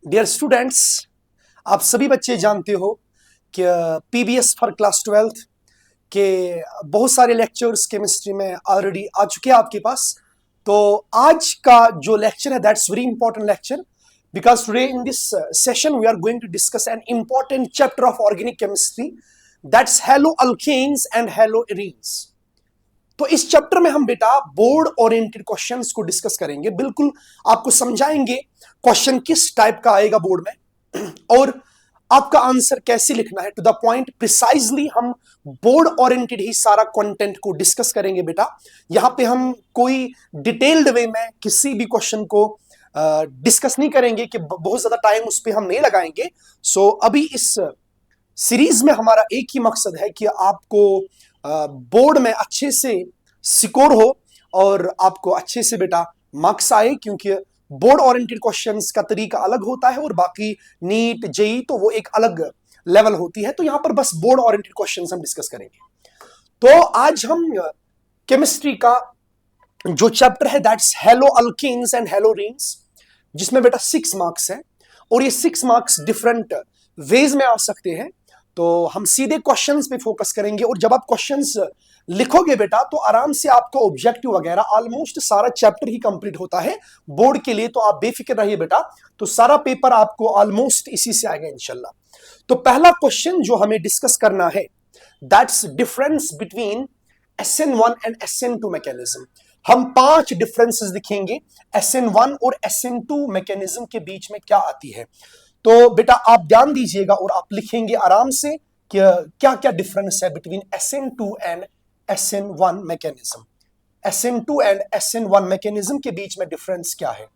Dear students, आप सभी बच्चे जानते हो कि पीबीएस फॉर क्लास 12th के बहुत सारे लेक्चर्स केमिस्ट्री में ऑलरेडी आ चुके हैं आपके पास। तो आज का जो लेक्चर है that's very important lecture because today in this session we are going to discuss an important chapter of organic chemistry that's haloalkanes and haloarenes. तो इस चैप्टर में हम बेटा बोर्ड ओरिएंटेड क्वेश्चंस को discuss करेंगे। बिल्कुल आपको समझाएंगे क्वेश्चन किस टाइप का आएगा बोर्ड में और आपका आंसर कैसे लिखना है, टू द पॉइंट प्रिसाइजली। हम बोर्ड ओरिएंटेड ही सारा कंटेंट को डिस्कस करेंगे बेटा। यहां पे हम कोई डिटेल्ड वे में किसी भी क्वेश्चन को डिस्कस नहीं करेंगे कि बहुत ज्यादा टाइम उस पर हम नहीं लगाएंगे। सो अभी इस सीरीज में हमारा एक ही मकसद है कि आपको बोर्ड में अच्छे से स्कोर हो और आपको अच्छे से बेटा मार्क्स आए, क्योंकि बोर्ड ओरिएंटेड क्वेश्चंस का तरीका अलग होता है और बाकी नीट जेई तो वो एक अलग लेवल होती है। तो यहां पर बस बोर्ड ओरिएंटेड क्वेश्चंस हम डिस्कस करेंगे। तो आज हम केमिस्ट्री का जो चैप्टर है दैट्स हेलो अल्केन्स एंड हेलोरीन्स, जिसमें बेटा 6 मार्क्स है और ये 6 मार्क्स डिफरेंट वेज में आ सकते हैं। तो हम सीधे क्वेश्चंस पे फोकस करेंगे और जब आप क्वेश्चंस लिखोगे बेटा तो आराम से आपका ऑब्जेक्टिव वगैरह ऑलमोस्ट सारा चैप्टर ही कंप्लीट होता है बोर्ड के लिए। तो आप बेफिक्र रहिए बेटा, तो सारा पेपर आपको ऑलमोस्ट इसी से आएगा इंशाल्लाह। तो पहला क्वेश्चन जो हमें डिस्कस करना है that's difference between SN1 and SN2 mechanism. हम 5 डिफरेंसेस लिखेंगे SN1 और SN2 मैकेनिज्म के बीच में क्या आती है। तो बेटा आप ध्यान दीजिएगा और आप लिखेंगे आराम से कि क्या क्या डिफरेंस है between SN2 and SN1 mechanism. SN2 and SN1 mechanism के बीच में डिफरेंस क्या है।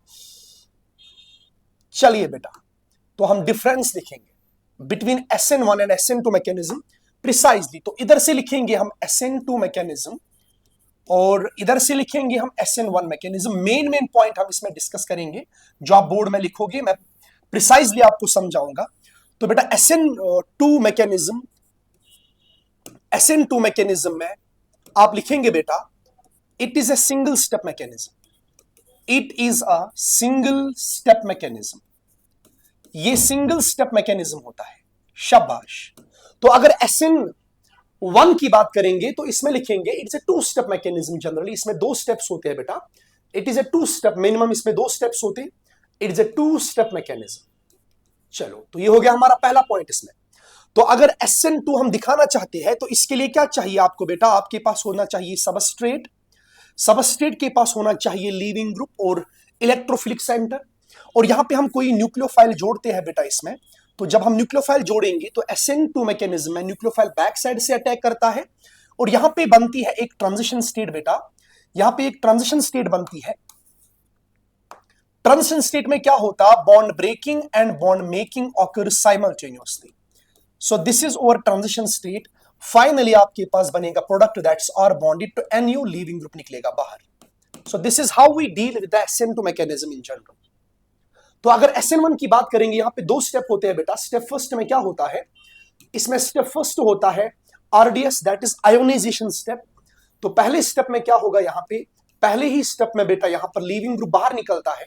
चलिए बेटा, तो हम डिफरेंस लिखेंगे between SN1 and SN2 mechanism precisely. तो इधर से लिखेंगे हम SN2 मैकेनिज्म और इधर से लिखेंगे हम SN1 मैकेनिज्म। मेन पॉइंट हम इसमें डिस्कस करेंगे जो आप बोर्ड में लिखोगे, मैं प्रिसाइजली आपको समझाऊंगा। तो बेटा SN2 मैकेनिज्म में आप लिखेंगे बेटा it is a single step mechanism. It is a single step mechanism. ये सिंगल स्टेप मैकेनिज्म होता है। शाबाश। तो अगर SN1 की बात करेंगे तो इसमें लिखेंगे it's a 2 step mechanism. Generally इसमें 2 स्टेप्स होते हैं बेटा। It is a 2 step, minimum इसमें 2 स्टेप्स होते हैं। It is a 2 step mechanism. चलो, तो ये हो गया हमारा पहला पॉइंट इसमें। तो अगर SN2 हम दिखाना चाहते हैं तो इसके लिए क्या चाहिए आपको बेटा, आपके पास होना चाहिए सबस्ट्रेट, सबस्ट्रेट के पास होना चाहिए लीविंग ग्रुप और इलेक्ट्रोफिलिक सेंटर। और यहां पे हम कोई न्यूक्लियोफाइल जोड़ते हैं बेटा इसमें। तो जब हम न्यूक्लियोफाइल जोड़ेंगे तो SN2 मैकेनिज्म में न्यूक्लियोफाइल बैक साइड से अटैक करता है और यहां पे बनती है एक ट्रांजिशन स्टेट बेटा। यहां पे एक ट्रांजिशन स्टेट बनती है। ट्रांजिशन स्टेट में क्या होता, bond breaking and bond making occur simultaneously. So this is over transition state. Finally आपके पास बनेगा product that's R bonded to NU, leaving group निकलेगा बाहर। So this is how we deal with the SN2 mechanism in general. तो अगर SN1 की बात करेंगे, यहां पे 2 स्टेप होते हैं बेटा। स्टेप फर्स्ट में क्या होता है, इसमें स्टेप फर्स्ट होता है RDS, that is ionization step. तो पहले स्टेप में क्या होगा, यहां पे पहले ही स्टेप में बेटा यहां पर लीविंग ग्रुप बाहर निकलता है।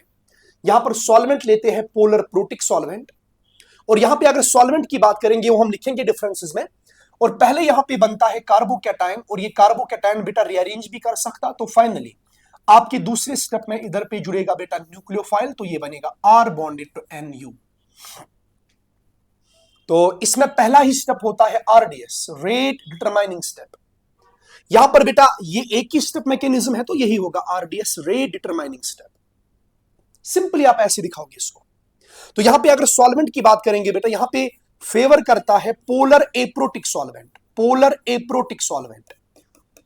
यहां पर सॉल्वेंट लेते हैं पोलर प्रोटिक सॉल्वेंट। और यहां पे अगर सॉल्वेंट की बात करेंगे वो हम लिखेंगे डिफरेंसेस में। और पहले यहां पे बनता है कार्बोकैटायन और ये कार्बोकैटायन बेटा रीअरेंज भी कर सकता। तो फाइनली आपके दूसरे स्टेप में इधर पे जुड़ेगा बेटा न्यूक्लियोफाइल, तो ये बनेगा R बॉन्डेड टू NU। तो इसमें पहला ही स्टेप होता है RDS, रेट डिटरमाइनिंग स्टेप। यहां पर बेटा ये एक ही स्टेप मैकेनिज्म है तो यही होगा RDS, rate determining step. Simply आप ऐसे दिखाओगे इसको। तो यहां पे अगर सॉल्वेंट की बात करेंगे बेटा, यहां पे फेवर करता है polar aprotic solvent. Polar aprotic solvent,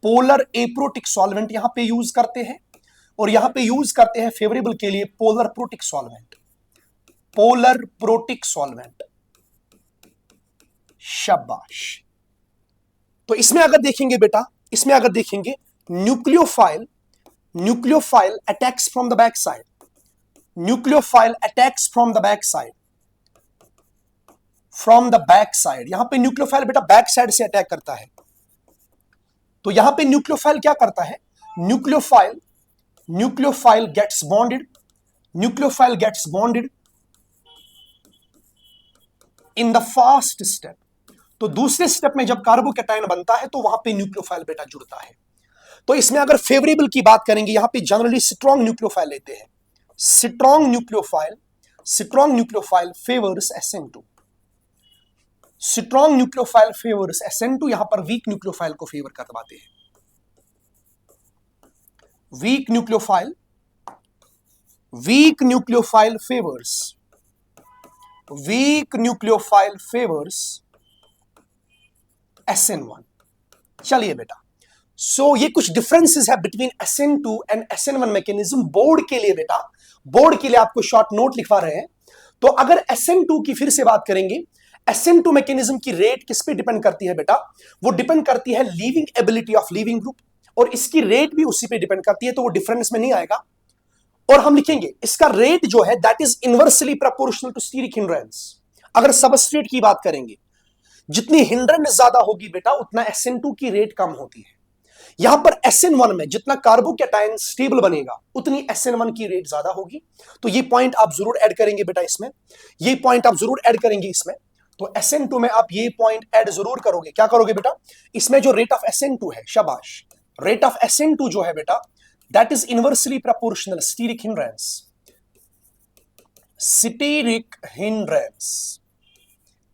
polar aprotic solvent यहां पे यूज करते हैं। और यहां पे यूज करते हैं फेवरेबल के लिए polar protic solvent. Polar protic solvent, शाबाश। तो इसमें अगर देखेंगे बेटा, इसमें अगर देखेंगे nucleophile, nucleophile attacks from the back side. Nucleophile attacks from the back side, from the back side. यहां पे न्यूक्लियोफाइल बेटा बैक साइड से अटैक करता है। तो यहां पे न्यूक्लियोफाइल क्या करता है, nucleophile gets bonded, nucleophile gets bonded in the first step, तो दूसरे स्टेप में जब कार्बोकैटायन बनता है तो वहां पे न्यूक्लियोफाइल बेटा जुड़ता है। तो इसमें अगर फेवरेबल की बात करेंगे, यहां पे जनरली स्ट्रॉन्ग न्यूक्लियोफाइल लेते हैं। Strong nucleophile favours SN2। Strong nucleophile favours SN2, यहां पर वीक न्यूक्लियोफाइल को फेवर करवाते हैं। Weak nucleophile favours SN1। चलिए बेटा, सो ये कुछ डिफरेंसेस है between SN2 and SN1 mechanism. Board के लिए बेटा, बोर्ड के लिए आपको शॉर्ट नोट लिखवा रहे हैं। तो अगर SN2 की फिर से बात करेंगे, SN2 मैकेनिज्म की रेट किस पे डिपेंड करती है बेटा? वो डिपेंड करती है leaving ability of leaving group, और इसकी रेट भी उसी पे डिपेंड करती है, तो वो डिफरेंस में नहीं आएगा। और हम लिखेंगे इसका रेट जो है that is inversely proportional to steric hindrance. अगर सबस्ट्रेट की बात करेंगे, जितनी हिंड्रेंस ज्यादा होगी बेटा उतना SN2 की रेट कम होती है। यहां पर SN1 में जितना कार्बोकैटायन स्टेबल बनेगा उतनी SN1 की रेट ज्यादा होगी। तो ये पॉइंट आप जरूर ऐड करेंगे बेटा इसमें, ये पॉइंट आप जरूर ऐड करेंगे इसमें। तो SN2 में आप ये पॉइंट ऐड जरूर करोगे। क्या करोगे बेटा? इसमें जो रेट ऑफ SN2 है, शाबाश, रेट ऑफ SN2 जो है बेटा that is inversely proportional steric hindrance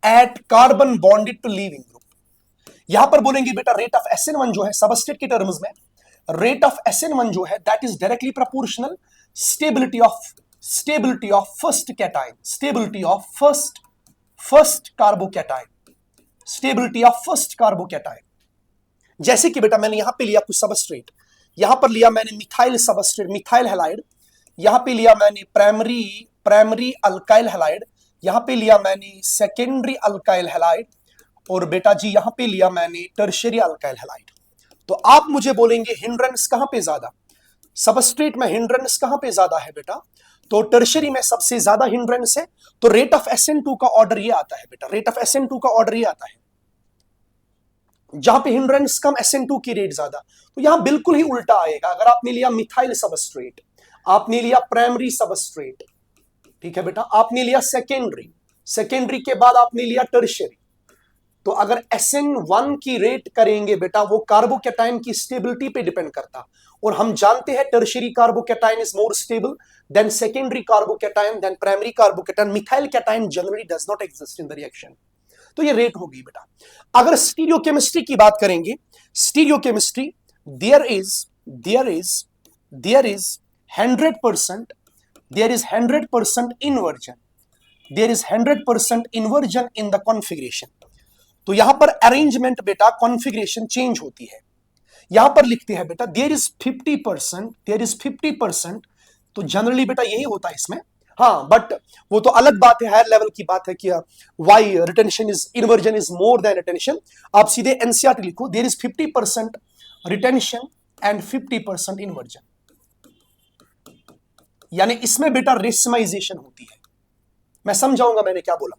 at carbon bonded to leaving group. यहां पर बोलेंगे बेटा रेट ऑफ SN1 जो है सबस्ट्रेट के टर्म्स में, रेट ऑफ SN1 जो है that is directly proportional stability of first cation, stability of first carbocation. जैसे कि बेटा मैंने यहां पे लिया कुछ सबस्ट्रेट, यहां पर लिया मैंने मिथाइल सबस्ट्रेट, मिथाइल हैलाइड, यहां पे लिया मैंने प्राइमरी अल्काइल हैलाइड, यहां पे लिया मैंने सेकेंडरी अल्काइल हैलाइड, और बेटा जी यहां पे लिया मैंने टर्शियरी अल्काइल हैलाइड। तो आप मुझे बोलेंगे हिंड्रेंस कहां पे ज्यादा? सबस्ट्रेट में हिंड्रेंस कहां पे ज्यादा है बेटा? तो टर्शियरी में सबसे ज्यादा हिंड्रेंस है। तो रेट ऑफ SN2 का ऑर्डर ये आता है बेटा, रेट ऑफ SN2 का ऑर्डर ये आता है। जहां पे हिंड्रेंस कम SN2 की रेट ज्यादा। तो यहां बिल्कुल ही उल्टा आएगा। अगर आपने लिया मिथाइल सबस्ट्रेट, आपने लिया प्राइमरी सबस्ट्रेट, ठीक है बेटा, आपने लिया सेकेंडरी के बाद आपने लिया टर्शियरी, तो अगर SN1 की रेट करेंगे बेटा वो कार्बोकैटायन की स्टेबिलिटी पे डिपेंड करता, और हम जानते हैं tertiary carbocation is more stable than secondary carbocation than primary carbocation. Methyl cation generally does not exist in the reaction. तो ये रेट होगी बेटा। अगर स्टीरियोकेमिस्ट्री की बात करेंगे, stereochemistry there is 100% inversion in the configuration. तो यहां पर अरेंजमेंट बेटा कॉन्फ़िगरेशन चेंज होती है। यहां पर लिखते हैं बेटा देयर इज 50%, तो जनरली बेटा यही होता है इसमें। हाँ, बट वो तो अलग बात है, हायर लेवल की बात है कि why retention is inversion is more than retention. आप सीधे NCERT लिखो, there is 50% retention and 50% inversion, यानी इसमें बेटा रेसिमाइजेशन होती है। मैं समझाऊंगा मैंने क्या बोला।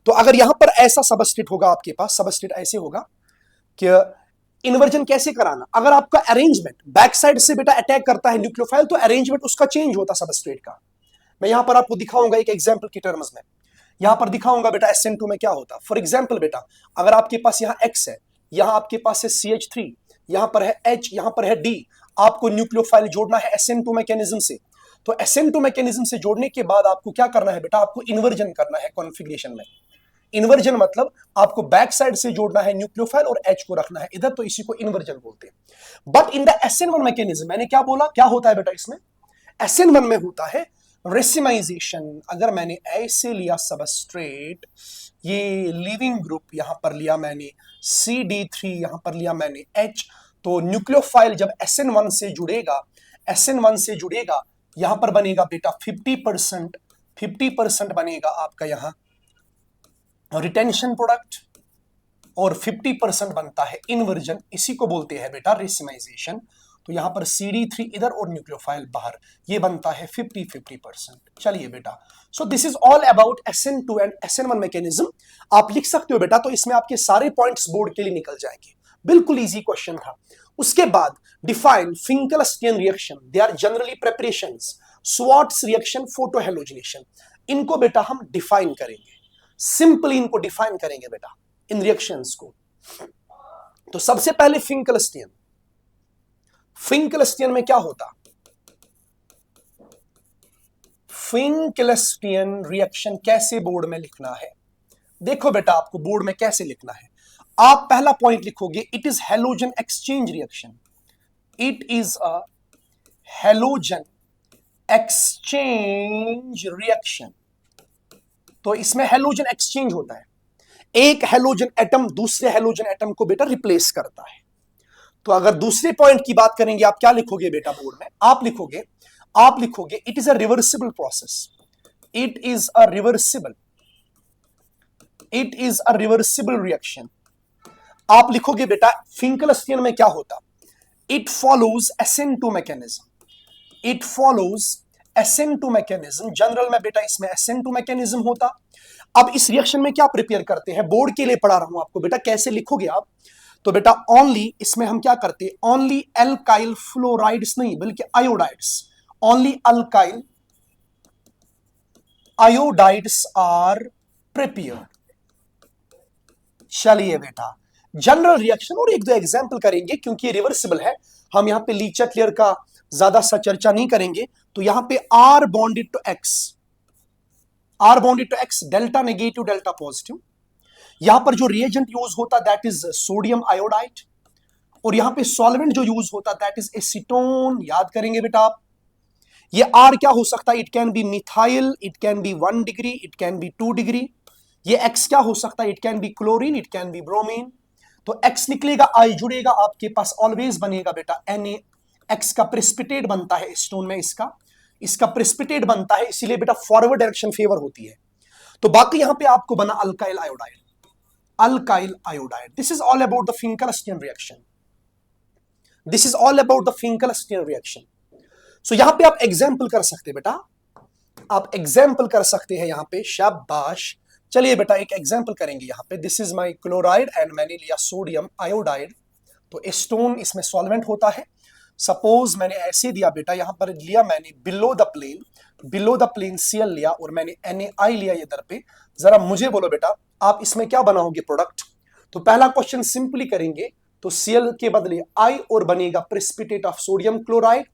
तो अगर यहां पर ऐसा सबस्ट्रेट होगा आपके पास, सबस्ट्रेट ऐसे होगा कि इन्वर्जन कैसे कराना, अगर आपका अरेंजमेंट बैक साइड से बेटा अटैक करता है न्यूक्लियोफाइल, तो अरेंजमेंट उसका चेंज होता सबस्ट्रेट का। मैं यहां पर आपको दिखाऊंगा एक एग्जांपल के टर्म्स में, यहां पर दिखाऊंगा बेटा SN2 में क्या होता। फॉर एग्जांपल बेटा अगर आपके पास यहां X है, यहां आपके पास है CH3, यहां पर है H, यहां पर है D, आपको न्यूक्लियोफाइल जोड़ना है SN2 मैकेनिज्म से। तो SN2 मैकेनिज्म से जोड़ने के बाद आपको क्या करना है बेटा? आपको इन्वर्जन करना है कॉन्फ़िगरेशन में। इन्वर्जन मतलब आपको बैक साइड से जोड़ना है न्यूक्लियोफाइल और H को रखना है इधर, तो इसी को इन्वर्जन बोलते हैं। But in the SN1 mechanism मैंने क्या बोला, क्या होता है बेटा इसमें? SN1 में होता है रेसिमाइजेशन। अगर मैंने ऐसे लिया सबस्ट्रेट, ये लिविंग ग्रुप, यहां पर लिया मैंने CD3, यहां पर लिया मैंने H, तो न्यूक्लियोफाइल जब SN1 से जुड़ेगा यहां पर बनेगा बेटा 50% बनेगा आपका यहां रिटेंशन प्रोडक्ट, और 50% बनता है इन्वर्जन, इसी को बोलते हैं बेटा रेसिमाइजेशन। तो यहां पर CD3 इधर और न्यूक्लियोफाइल बाहर, ये बनता है 50%। चलिए बेटा, सो this is all about SN2 and SN1 mechanism. आप लिख सकते हो बेटा, तो इसमें आपके सारे पॉइंट्स बोर्ड के लिए निकल जाएंगे। बिल्कुल इजी क्वेश्चन था। उसके बाद define Finkelstein reaction, they are generally preparations, Swarts reaction, photohalogenation, इनको बेटा हम डिफाइन करेंगे। सिंपली इनको डिफाइन करेंगे बेटा इन रिएक्शंस को। तो सबसे पहले फिंकलस्टीयन। फिंकलस्टीयन में क्या होता? फिंकलस्टीयन रिएक्शन कैसे बोर्ड में लिखना है? देखो बेटा, आपको बोर्ड में कैसे लिखना है। आप पहला पॉइंट लिखोगे, it is halogen exchange reaction. It is a halogen exchange reaction. तो इसमें हैलोजन एक्सचेंज होता है, एक हैलोजन एटम दूसरे हैलोजन एटम को बेटा रिप्लेस करता है। तो अगर दूसरे पॉइंट की बात करेंगे, आप क्या लिखोगे बेटा बोर्ड में? आप लिखोगे it is a reversible process. It is a reversible reaction. आप लिखोगे बेटा फिंकलस्टीयन में क्या होता? It follows SN2 mechanism. It follows SN2 mechanism. General में बेटा इसमें SN2 मैकेनिज्म होता। अब इस रिएक्शन में क्या प्रिपेयर करते हैं, बोर्ड के लिए पढ़ा रहा हूं आपको बेटा, कैसे लिखोगे आप? तो बेटा ओनली, इसमें हम क्या करते हैं, ओनली एल्काइल फ्लोराइड्स नहीं बल्कि iodides, only alkyl iodides are prepared. चलिए बेटा, जनरल रिएक्शन और एक दो एग्जांपल करेंगे क्योंकि ये रिवर्सिबल है। हम यहां पे लीचा क्लियर का ज्यादा सा चर्चा नहीं करेंगे। तो यहां पे R bonded to X, delta negative delta positive. यहां पर जो रिएजेंट यूज होता दैट इज सोडियम आयोडाइड, और यहां पे सॉल्वेंट जो यूज होता दैट इज एसीटोन। याद करेंगे बेटा आप, ये R क्या हो सकता है? It can be methyl, it can be 1 degree, it can be 2 degree. ये X क्या हो सकता है? It can be chlorine, it can be bromine. तो X निकलेगा, I जुड़ेगा, आपके पास ऑलवेज बनेगा बेटा NaX का प्रेसिपिटेट बनता है स्टोन में, इसका प्रेसिपिटेट बनता है, इसीलिए बेटा फॉरवर्ड डायरेक्शन फेवर होती है। तो बाकी यहां पे आपको बना alkyl iodide. This is all about the Finkelstein reaction. So यहां पे आप एग्जाम्पल कर सकते हैं बेटा, आप एग्जाम्पल कर सकते हैं यहां पे, शाबाश। चलिए बेटा एक एग्जाम्पल करेंगे यहां पे। This is my chloride and मैंने लिया सोडियम आयोडाइड। तो स्टोन इसमें सॉल्वेंट होता है। सपोज मैंने ऐसे दिया बेटा, यहां पर लिया मैंने बिलो द प्लेन Cl लिया और मैंने NaI लिया इधर पे। जरा मुझे बोलो बेटा, आप इसमें क्या बनाओगे प्रोडक्ट? तो पहला क्वेश्चन सिंपली करेंगे, तो Cl के बदले I और बनेगा प्रेसिपिटेट ऑफ सोडियम क्लोराइड।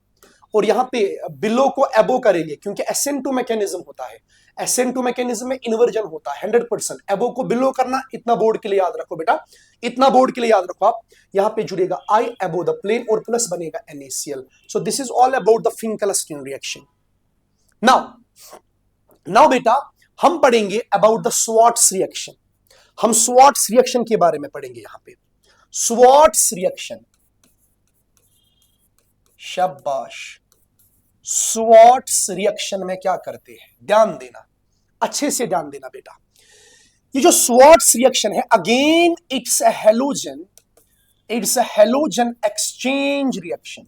और यहां पे बिलो को एबो करेंगे क्योंकि SN2 मैकेनिज्म होता है। SN2 मैकेनिज्म में इन्वर्जन होता है 100%। एबो को बिलो करना, इतना बोर्ड के लिए याद रखो बेटा, इतना बोर्ड के लिए याद रखो आप। यहां पे जुड़ेगा I एबो द प्लेन और प्लस बनेगा NaCl। So this is all about the Finkelstein reaction. Now बेटा हम पढ़ेंगे अबाउट द स्वार्ट्स रिएक्शन। हम स्वार्ट्स रिएक्शन के बारे में पढ़ेंगे यहां पे। स्वार्ट्स रिएक्शन, शाबाश। स्वार्ट्स रिएक्शन में क्या करते हैं, ध्यान देना, अच्छे से ध्यान देना बेटा। ये जो स्वार्ट्स रिएक्शन है, again it's a halogen exchange reaction.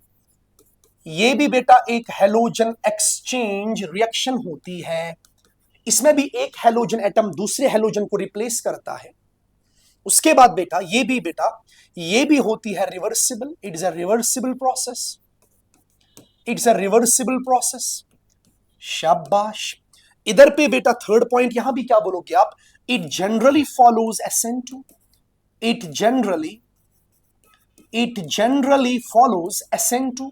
ये भी बेटा एक हैलोजन एक्सचेंज रिएक्शन होती है। इसमें भी एक हैलोजन एटम दूसरे हैलोजन को रिप्लेस करता है। उसके बाद बेटा ये भी होती है reversible. It is a reversible process. शाबाश। इधर पे बेटा थर्ड पॉइंट, यहां भी क्या बोलोगे आप? It generally follows SN2। It generally follows SN2।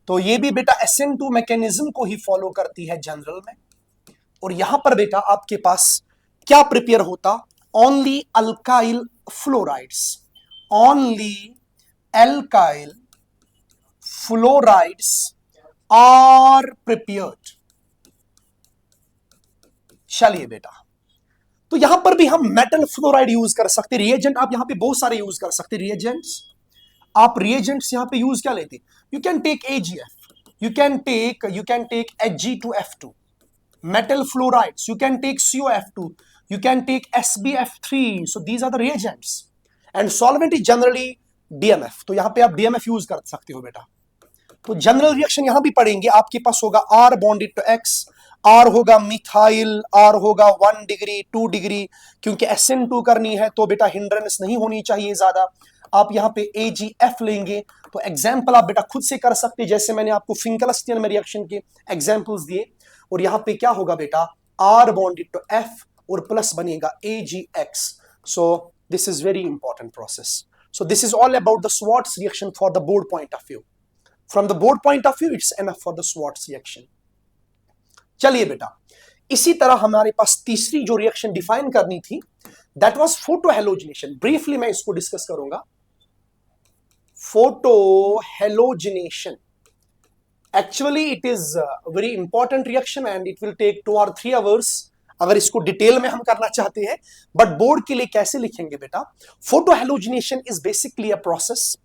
तो ये भी बेटा SN2 मैकेनिज्म को ही फॉलो करती है जनरल में। और यहां पर बेटा आपके पास क्या प्रिपेयर होता? Only alkyl fluorides. Only alkyl fluorides are prepared. चलिए बेटा, तो यहां पर भी हम मेटल फ्लोराइड यूज कर सकते। रिएजेंट आप यहां पे बहुत सारे यूज कर सकते रिएजेंट्स। आप रिएजेंट्स यहां पे यूज क्या लेते? You can take AgF, you can take Hg2F2। metal fluorides, you can take COF2, you can take SbF3. so these are the reagents and solvent is generally DMF। तो यहां पे आप DMF use कर सकते हो बेटा। तो जनरल रिएक्शन यहां भी पढ़ेंगे। आपके पास होगा R bonded to X, R होगा मिथाइल, R होगा 1 डिग्री 2 डिग्री, क्योंकि SN2 करनी है तो बेटा हिंड्रेंस नहीं होनी चाहिए ज्यादा। आप यहां पे AgF लेंगे। तो एग्जाम्पल आप बेटा खुद से कर सकते, जैसे मैंने आपको फिंकलस्टीयन में रिएक्शन के एग्जाम्पल्स दिए। और यहां पे क्या होगा बेटा, R बॉन्डेड टू F और प्लस बनेगा AgX. So this is very important process. So this is all about the Swarts reaction for the board point of view. From the board point of view it's enough for the Swarts reaction. चलिए बेटा, इसी तरह हमारे पास तीसरी जो reaction define करनी थी, that was photo halogenation. Briefly मैं इसको डिस्कस करूंगा. Photo halogenation, actually it is very important reaction and it will take 2 or 3 hours अगर इसको डिटेल में हम करना चाहते हैं. बट बोर्ड के लिए कैसे लिखेंगे बेटा? Photo halogenation is basically a process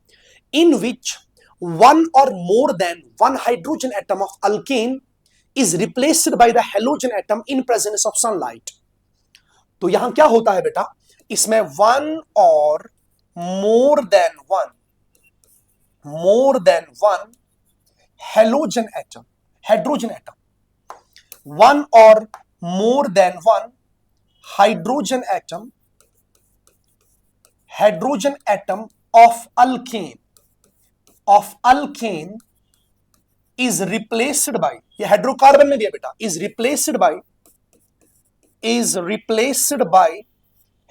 in which one or more than one hydrogen atom of alkane is replaced by the halogen atom in presence of sunlight. तो यहां क्या होता है बेटा? इसमें one or more than one halogen atom, hydrogen atom, one or more than one hydrogen atom of alkane is replaced by, ये hydrocarbon में दिया बेटा, is replaced by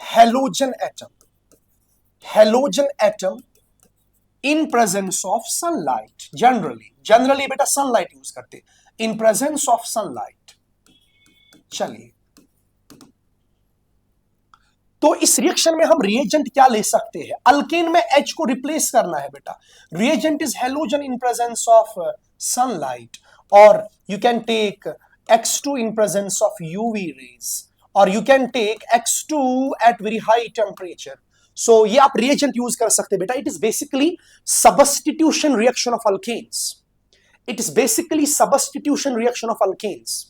halogen atom in presence of sunlight. generally बेटा sunlight use करते, in presence of sunlight. चलिए, तो इस reaction में हम रिएजेंट क्या ले सकते हैं? अल्केन में H को रिप्लेस करना है बेटा. Reagent is halogen in presence of sunlight, और you can take X2 in presence of UV rays, और you can take X2 at very high temperature. So ये आप रिएजेंट यूज कर सकते हैं बेटा. It is basically substitution reaction of alkanes.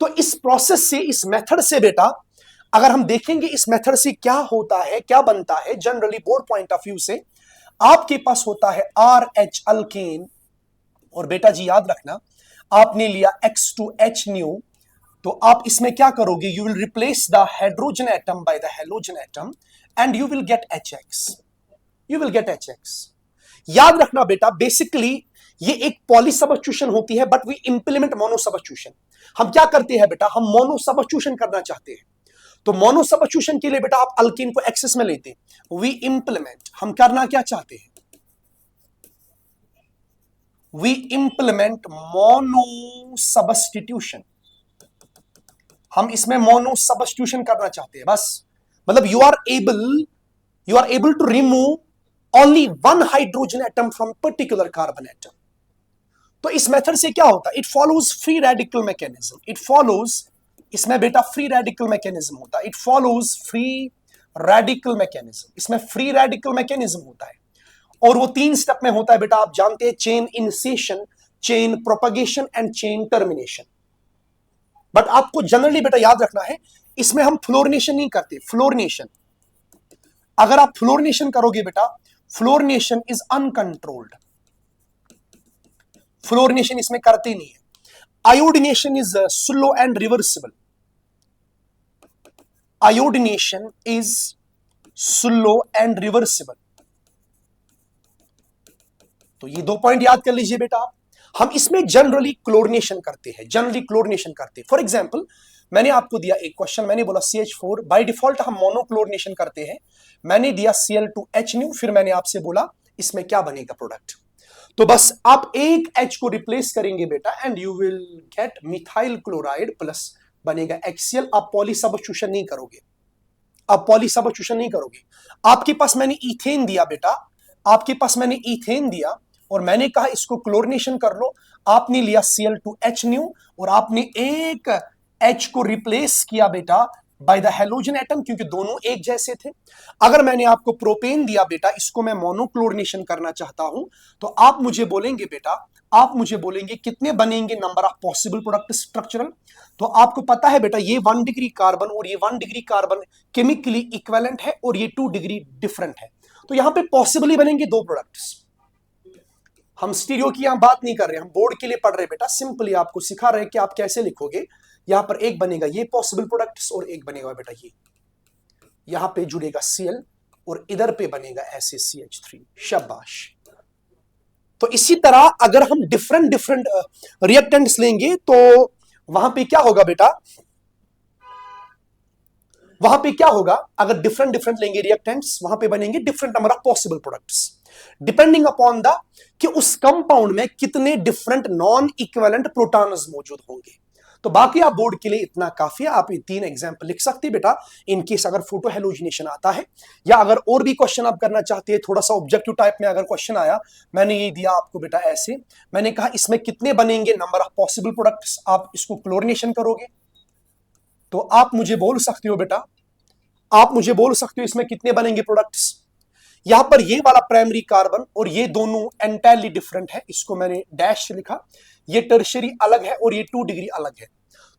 तो इस प्रोसेस से, इस मेथड से बेटा, अगर हम देखेंगे इस मेथड से क्या होता है, क्या बनता है, generally board point of view से आपके पास होता है RH अल्केन, और बेटा जी याद रखना, आपने लिया X2H न्यू, तो आप इसमें क्या करोगे? You will replace the hydrogen atom by the halogen atom and you will get HX. याद रखना बेटा, बेसिकली ये एक पॉली सब्स्टिट्यूशन होती है, but we implement mono substitution. हम क्या करते हैं बेटा? हम मोनो सब्स्टिट्यूशन करना चाहते हैं. तो मोनो सब्स्टिट्यूशन के लिए बेटा आप अल्कीन को एक्सेस में लेते हैं. वी इंप्लीमेंट, हम करना क्या चाहते हैं? We implement mono substitution. हम इसमें मोनो सब्स्टिट्यूशन करना चाहते हैं. बस मतलब you are able to remove only one hydrogen atom from particular carbon atom. तो इस मेथड से क्या होता है? It follows free radical mechanism. इसमें बेटा फ्री रेडिकल मैकेनिज्म होता है. इसमें फ्री रेडिकल मैकेनिज्म होता है, और वो 3 स्टेप में होता है बेटा. आप जानते हैं, chain initiation, chain propagation and chain termination. But आपको जनरली बेटा याद रखना है, इसमें हम फ्लोरिनेशन नहीं करते. अगर आप फ्लोरिनेशन करोगे बेटा, फ्लोरिनेशन इज अनकंट्रोल्ड. फ्लोरिनेशन इसमें करते नहीं है. Iodination is slow and reversible. तो ये 2 पॉइंट याद कर लीजिए बेटा आप. हम इसमें जनरली क्लोरिनेशन करते हैं. फॉर एग्जांपल, मैंने आपको दिया एक क्वेश्चन, मैंने बोला CH4, बाय डिफॉल्ट हम मोनो क्लोरिनेशन करते हैं. मैंने दिया Cl2H न्यू, फिर मैंने आपसे बोला इसमें क्या बनेगा प्रोडक्ट. तो बस आप एक H को रिप्लेस करेंगे बेटा and you will get methyl chloride plus बनेगा HCl. आप पॉली सब्स्टिट्यूशन नहीं करोगे. आपके पास मैंने इथेन दिया बेटा, और मैंने कहा इसको क्लोरिनेशन कर लो. आपने लिया Cl2H न्यू, और आपने एक H को रिप्लेस किया बेटा बाय द हेलोजन एटम, क्योंकि दोनों एक जैसे थे. अगर मैंने आपको प्रोपेन दिया बेटा, इसको मैं मोनोक्लोरिनेशन करना चाहता हूं, तो आप मुझे बोलेंगे कितने बनेंगे number of possible product structural. तो आपको पता है बेटा, ये 1 डिग्री कार्बन और ये 1 डिग्री कार्बन केमिकली इक्विवेलेंट है, और ये 2 डिग्री डिफरेंट है. तो यहां पे पॉसिबली बनेंगे 2 प्रोडक्ट्स. हम स्टीरियो की यहां बात नहीं कर रहे, हम बोर्ड के लिए पढ़ रहे बेटा. सिंपली आपको सिखा रहे कि आप कैसे लिखोगे. यहां पर एक बनेगा ये पॉसिबल प्रोडक्ट्स, और एक बनेगा बेटा ये, यहां पे जुड़ेगा Cl, और इधर पे बनेगा ऐसे CH3. शाबाश. तो इसी तरह अगर हम डिफरेंट रिएक्टेंट्स लेंगे, तो वहां पे क्या होगा बेटा? वहां पे क्या होगा, अगर डिफरेंट डिफरेंट लेंगे रिएक्टेंट्स, वहां पे बनेंगे different number of possible products depending upon the कि उस कंपाउंड में कितने डिफरेंट नॉन इक्विवेलेंट प्रोटॉन्स मौजूद होंगे। तो बाकी आप बोर्ड के लिए इतना काफी है, आप ये 3 एग्जांपल लिख सकते हैं बेटा, इन केस अगर फोटो हेलोजिनेशन आता है, या अगर और भी क्वेश्चन आप करना चाहते हैं थोड़ा सा ऑब्जेक्टिव टाइप में अगर क्वेश्चन आया, मैंने ये दिया आपको बेटा ऐसे, मैंने कहा इसमें कितने बनेंगे नंबर ऑफ पॉसिबल प्रोडक्ट्स, आप इसको क्लोरिनेशन करोगे तो आप मुझे बोल सकते हो बेटा, आप मुझे बोल सकते हो इसमें कितने बनेंगे प्रोडक्ट्स। यहां पर ये वाला प्राइमरी कार्बन और ये दोनों एंटायरली डिफरेंट है, इसको मैंने डैश से लिखा, ये टर्शियरी अलग है और ये 2 डिग्री अलग है।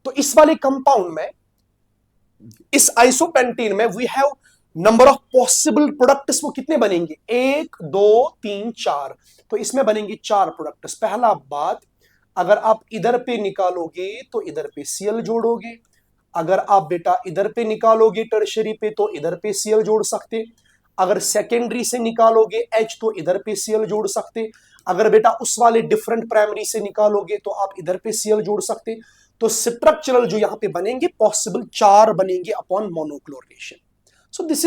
तो इस वाले कंपाउंड में, इस आइसोपेंटेन में we have number of possible products, वो कितने बनेंगे 1 2 3 4, तो इसमें बनेंगे 4 प्रोडक्ट्स। पहला बात, अगर आप इधर पे निकालोगे तो इधर पे Cl जोड़ोगे, अगर आप बेटा इधर पे निकालोगे टर्शियरी पे तो इधर पे Cl जोड़ सकते, अगर सेकेंडरी से निकालोगे H तो इधर पे Cl जोड़ सकते, अगर बेटा उस वाले डिफरेंट प्राइमरी से निकालोगे तो आप इधर पे Cl जोड़ सकते। तो स्ट्रक्चरल जो यहां पे बनेंगे पॉसिबल 4 बनेंगे upon monochlorination. So this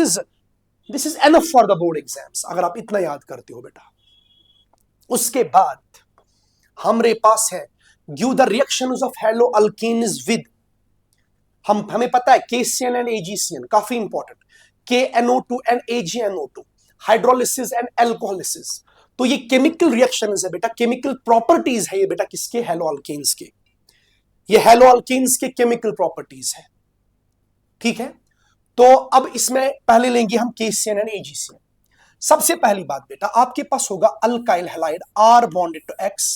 is enough for the board exams, अगर आप इतना याद करते हो बेटा। उसके बाद हमारे पास है give the reactions of halo alkanes with, हमें पता है KCN एंड AgCN, काफी important, KNO2 and AgNO2, hydrolysis and alcoholysis. तो ये केमिकल रिएक्शंस है बेटा, केमिकल प्रॉपर्टीज है ये बेटा किसके, हेलो अल्केन्स के, ये हेलो अल्केन्स के केमिकल प्रॉपर्टीज है, ठीक है। तो अब इसमें पहले लेंगे हम KCN एंड AgCN। सबसे पहली बात बेटा, आपके पास होगा alkyl halide R bonded to X,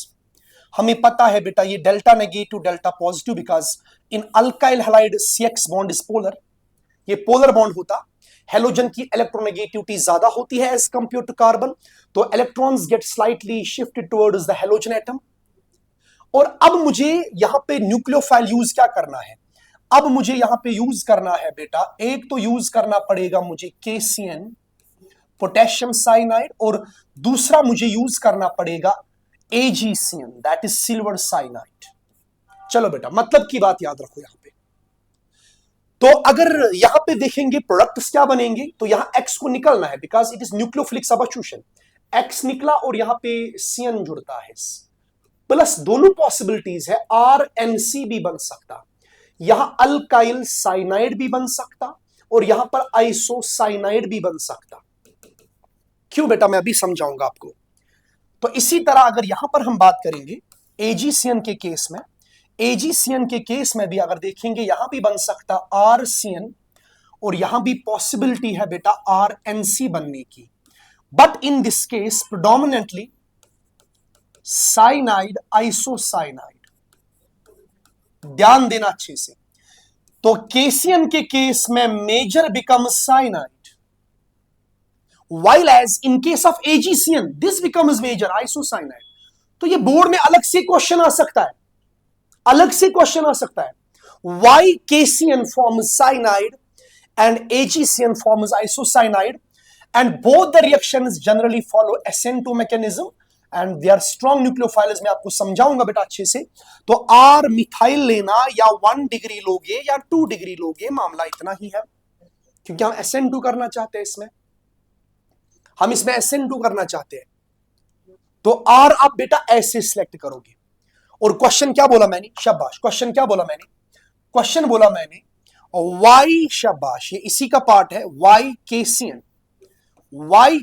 हमें पता है बेटा ये delta negative delta positive, because in alkyl halide CX bond is polar, ये पोलर बॉन्ड होता, हेलोजन की इलेक्ट्रोनेगेटिविटी ज्यादा होती है एज कंपेयर टू कार्बन, तो electrons get slightly shifted towards the halogen atom. और अब मुझे यहां पे न्यूक्लियोफाइल यूज क्या करना है, अब मुझे यहां पे यूज करना है बेटा, एक तो यूज करना पड़ेगा मुझे KCN पोटेशियम साइनाइड, और दूसरा मुझे यूज करना पड़ेगा AgCN that is silver cyanide. चलो बेटा मतलब की बात याद रखो यहां पे। तो अगर यहां पे देखेंगे प्रोडक्ट्स क्या बनेंगे, तो यहां X को निकलना है because it is nucleophilic substitution, X निकला और यहां पे CN जुड़ता है, प्लस दोनों पॉसिबिलिटीज है RNC भी बन सकता, यहां अल्काइल साइनाइड भी बन सकता और यहां पर आइसोसाइनाइड भी बन सकता। क्यों बेटा, मैं अभी समझाऊंगा आपको। तो इसी तरह अगर यहां पर हम बात करेंगे AgCN के केस में, AgCN के केस में भी अगर देखेंगे यहां भी बन सकता RCN और यहां भी पॉसिबिलिटी है बेटा RNC बनने की, but in this case predominantly cyanide isocyanide, ध्यान देना अच्छे से। तो KCN के केस में major becomes cyanide, while as in case of AgCN this becomes major isocyanide। तो ये बोर्ड में अलग से क्वेश्चन आ सकता है, अलग से क्वेश्चन आ सकता है, why KCN forms cyanide and AgCN forms isocyanide and both the reactions generally follow SN2 mechanism and they are strong nucleophiles। मैं आपको समझाऊंगा बेटा अच्छे से। तो R मिथाइल लेना या 1 डिग्री लोगे या 2 डिग्री लोगे, मामला इतना ही है, क्योंकि हम SN2 करना चाहते हैं, इसमें हम इसमें SN2 करना चाहते हैं। तो R आप बेटा ऐसे सिलेक्ट करोगे। और क्वेश्चन क्या बोला मैंने, शाबाश, क्वेश्चन क्या बोला मैंने, क्वेश्चन बोला मैंने वाई, शाबाश, ये इसी का पार्ट है, why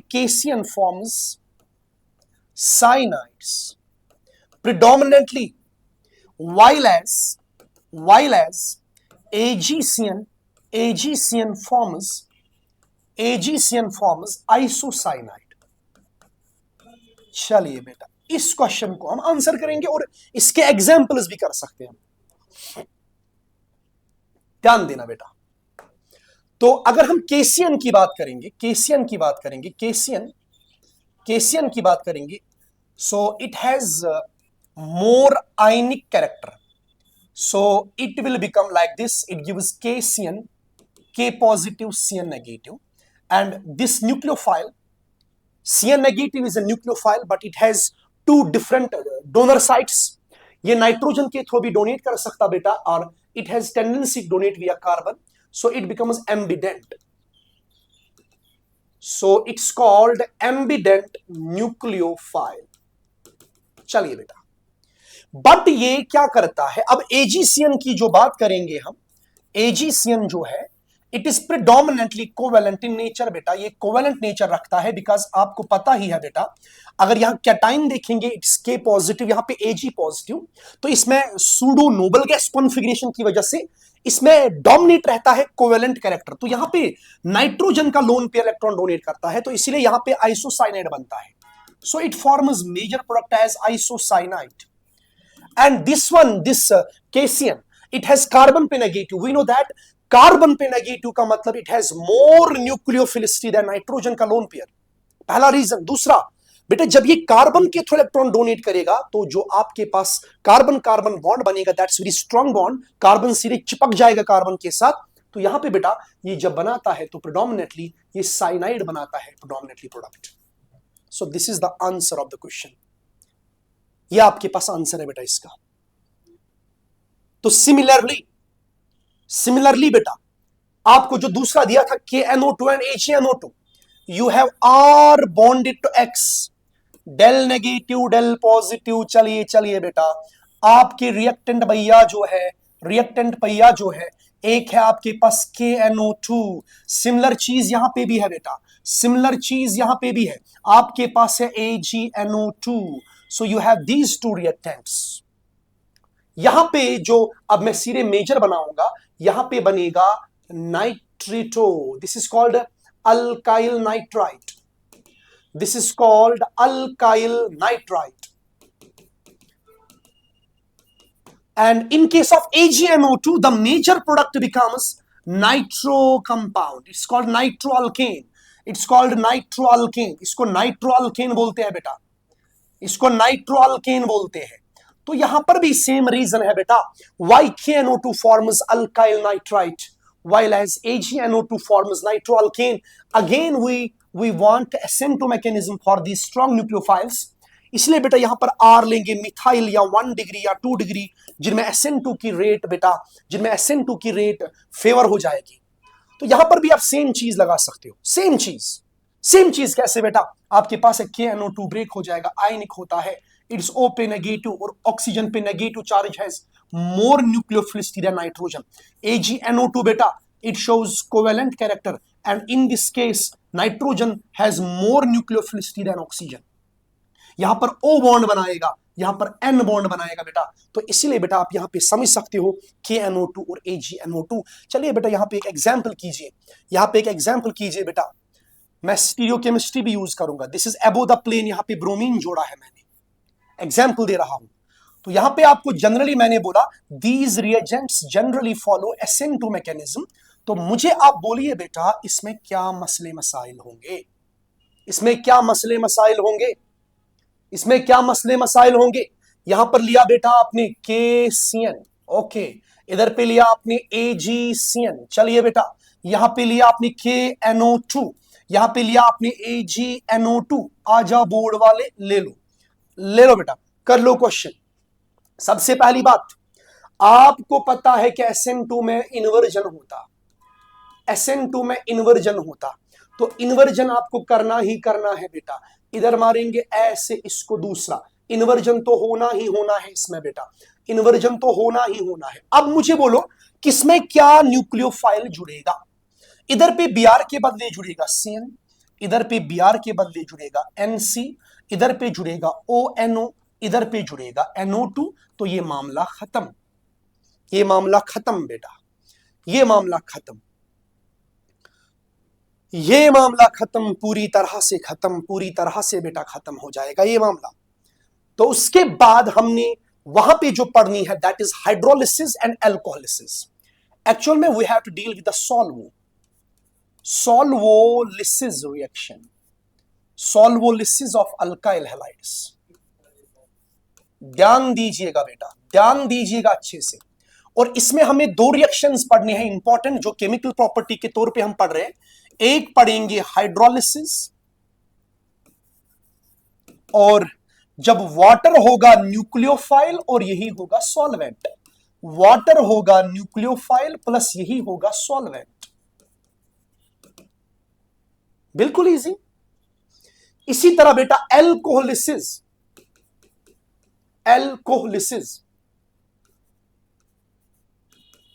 KCN forms cyanides predominantly while as AgCN forms isocyanide। चलिए बेटा इस क्वेश्चन को हम आंसर करेंगे और इसके एग्जाम्पल्स भी कर सकते हैं, ध्यान देना बेटा। तो अगर हम KCN की बात करेंगे, KCN की बात करेंगे, so it has more ionic character, so it will become like this, it gives KCN, K positive CN negative, and this nucleophile CN negative is a nucleophile but it has 2 different donor sites। ये nitrogen के through भी donate कर सकता बेटा, और it has tendency to donate via carbon, so it becomes ambident. So it's called ambident nucleophile. चलिए बेटा, but ये क्या करता है, अब एजीसीएन की जो बात करेंगे हम, एजीसीएन जो है it is predominantly covalent in nature बेटा, ये कोवेलेंट नेचर रखता है, बिकॉज आपको पता ही है बेटा, अगर यहां कैटाइन देखेंगे इट्स के पॉजिटिव, यहां पे एजी पॉजिटिव, तो इसमें सूडो नोबल गैस कॉन्फ़िगरेशन की वजह से इसमें डोमिनेट रहता है कोवेलेंट कैरेक्टर, तो यहां पे नाइट्रोजन का लोन पेयर इलेक्ट्रॉन डोनेट करता है, तो इसीलिए यहां पे आइसोसाइनाइड बनता है, so it forms major product as isocyanide. And this cation, it has carbon पे negative. We know that carbon पे negative का मतलब it has more nucleophilicity than nitrogen का lone pair. पहला रीजन. दूसरा बेटा, जब ये कार्बन के थ्रू इलेक्ट्रॉन डोनेट करेगा तो जो आपके पास कार्बन कार्बन बॉन्ड बनेगा, that's very strong bond, carbon सीधे चिपक जाएगा कार्बन के साथ, तो यहां पे बेटा ये जब बनाता है तो प्रेडोमिनेटली ये साइनाइड बनाता है, predominantly product. So this is the answer of the question. ये आपके पास आंसर है बेटा इसका. तो सिमिलरली बेटा आपको जो दूसरा दिया था KNO2 and HNO2, you have R bonded to X, del negative del positive. चलिए बेटा, आपके रिएक्टेंट भैया जो है एक है आपके पास KNO2. सिमिलर चीज यहां पे भी है बेटा, सिमिलर चीज यहां पे भी है, आपके पास है AgNO2. So you have these two reactants. यहां पे जो अब मैं सीधे मेजर बनाऊंगा, यहां पे बनेगा nitrito. This is called alkyl nitrite. This is called alkyl nitrite. And in case of AgNO2, the major product becomes nitro compound. It's called nitroalkane. इसको नाइट्रोअल्केन बोलते हैं बेटा, इसको नाइट्रोअल्केन बोलते हैं. तो यहां पर भी सेम रीजन है बेटा, why KNO2 forms alkyl nitrite while as AgNO2 forms nitroalkane. Again we want SN2 mechanism for these strong nucleophiles. इसलिए बेटा यहां पर R लेंगे मिथाइल या 1 डिग्री या 2 डिग्री, जिनमें SN2 की रेट बेटा, जिनमें SN2 की रेट फेवर हो जाएगी. तो यहां पर भी आप सेम चीज लगा सकते हो. सेम चीज कैसे बेटा, आपके पास है KNO2 ब्रेक हो जाएगा, आयनिक होता है, इट्स O पे नेगेटिव और ऑक्सीजन पे negative charge has more nucleophilicity than nitrogen. AgNO2 बेटा it shows covalent character and in this case nitrogen has more nucleophilicity than oxygen. यहां पर O बॉन्ड बनाएगा, यहां पर N बॉन्ड बनाएगा बेटा, तो इसीलिए बेटा आप यहां पे समझ सकते हो KNO2 और AgNO2. चलिए बेटा यहां पे एक एग्जांपल कीजिए, बेटा मैं स्टीरियोकेमिस्ट्री भी यूज करूंगा. This is above the plane, यहां पे ब्रोमीन जोड़ा है, मैंने एग्जाम्पल दे रहा हूं. तो यहां पे आपको जनरली मैंने बोला these reagents generally follow SN2 mechanism. तो मुझे आप बोलिए बेटा इसमें क्या मसले मसाइल होंगे. यहां पर लिया बेटा आपने KCN, ओके, इधर पे लिया आपने AgCN. चलिए बेटा यहां पे लिया आपने KNO2, यहां पे लिया आपने AgNO2. आजा बोर्ड वाले ले लो बेटा, कर लो क्वेश्चन. सबसे पहली बात, आपको पता है कि SN2 में इन्वर्जन होता, तो इन्वर्जन आपको करना ही करना है बेटा. इधर मारेंगे ऐसे, इसको दूसरा, इन्वर्जन तो होना ही होना है इसमें बेटा, इन्वर्जन तो होना ही होना है. अब मुझे बोलो किसमें क्या न्यूक्लियोफाइल जुड़ेगा. इधर पे Br के बदले जुड़ेगा CN, इधर पे Br के बदले जुड़ेगा NC, इधर पे जुड़ेगा ONO, इधर पे जुड़ेगा NO2. तो ये मामला खत्म बेटा, ये मामला खत्म, पूरी तरह से बेटा खत्म हो जाएगा ये मामला. तो उसके बाद हमने वहां पे जो पढ़नी है that is hydrolysis and alcoholysis. Actual में we have to deal with the solvolysis reaction, solvolysis of alkyl halides. ध्यान दीजिएगा बेटा, ध्यान दीजिएगा अच्छे से. और इसमें हमें दो रिएक्शंस पढ़ने हैं इंपॉर्टेंट, जो केमिकल प्रॉपर्टी के तौर पे हम पढ़ रहे हैं. एक पढ़ेंगे हाइड्रोलिसिस, और जब वाटर होगा न्यूक्लियोफाइल और यही होगा सॉल्वेंट. वाटर होगा न्यूक्लियोफाइल प्लस यही होगा सॉल्वेंट। बिल्कुल इजी। इसी तरह बेटा एल्कोहलिसिस, एल्कोहलिसिस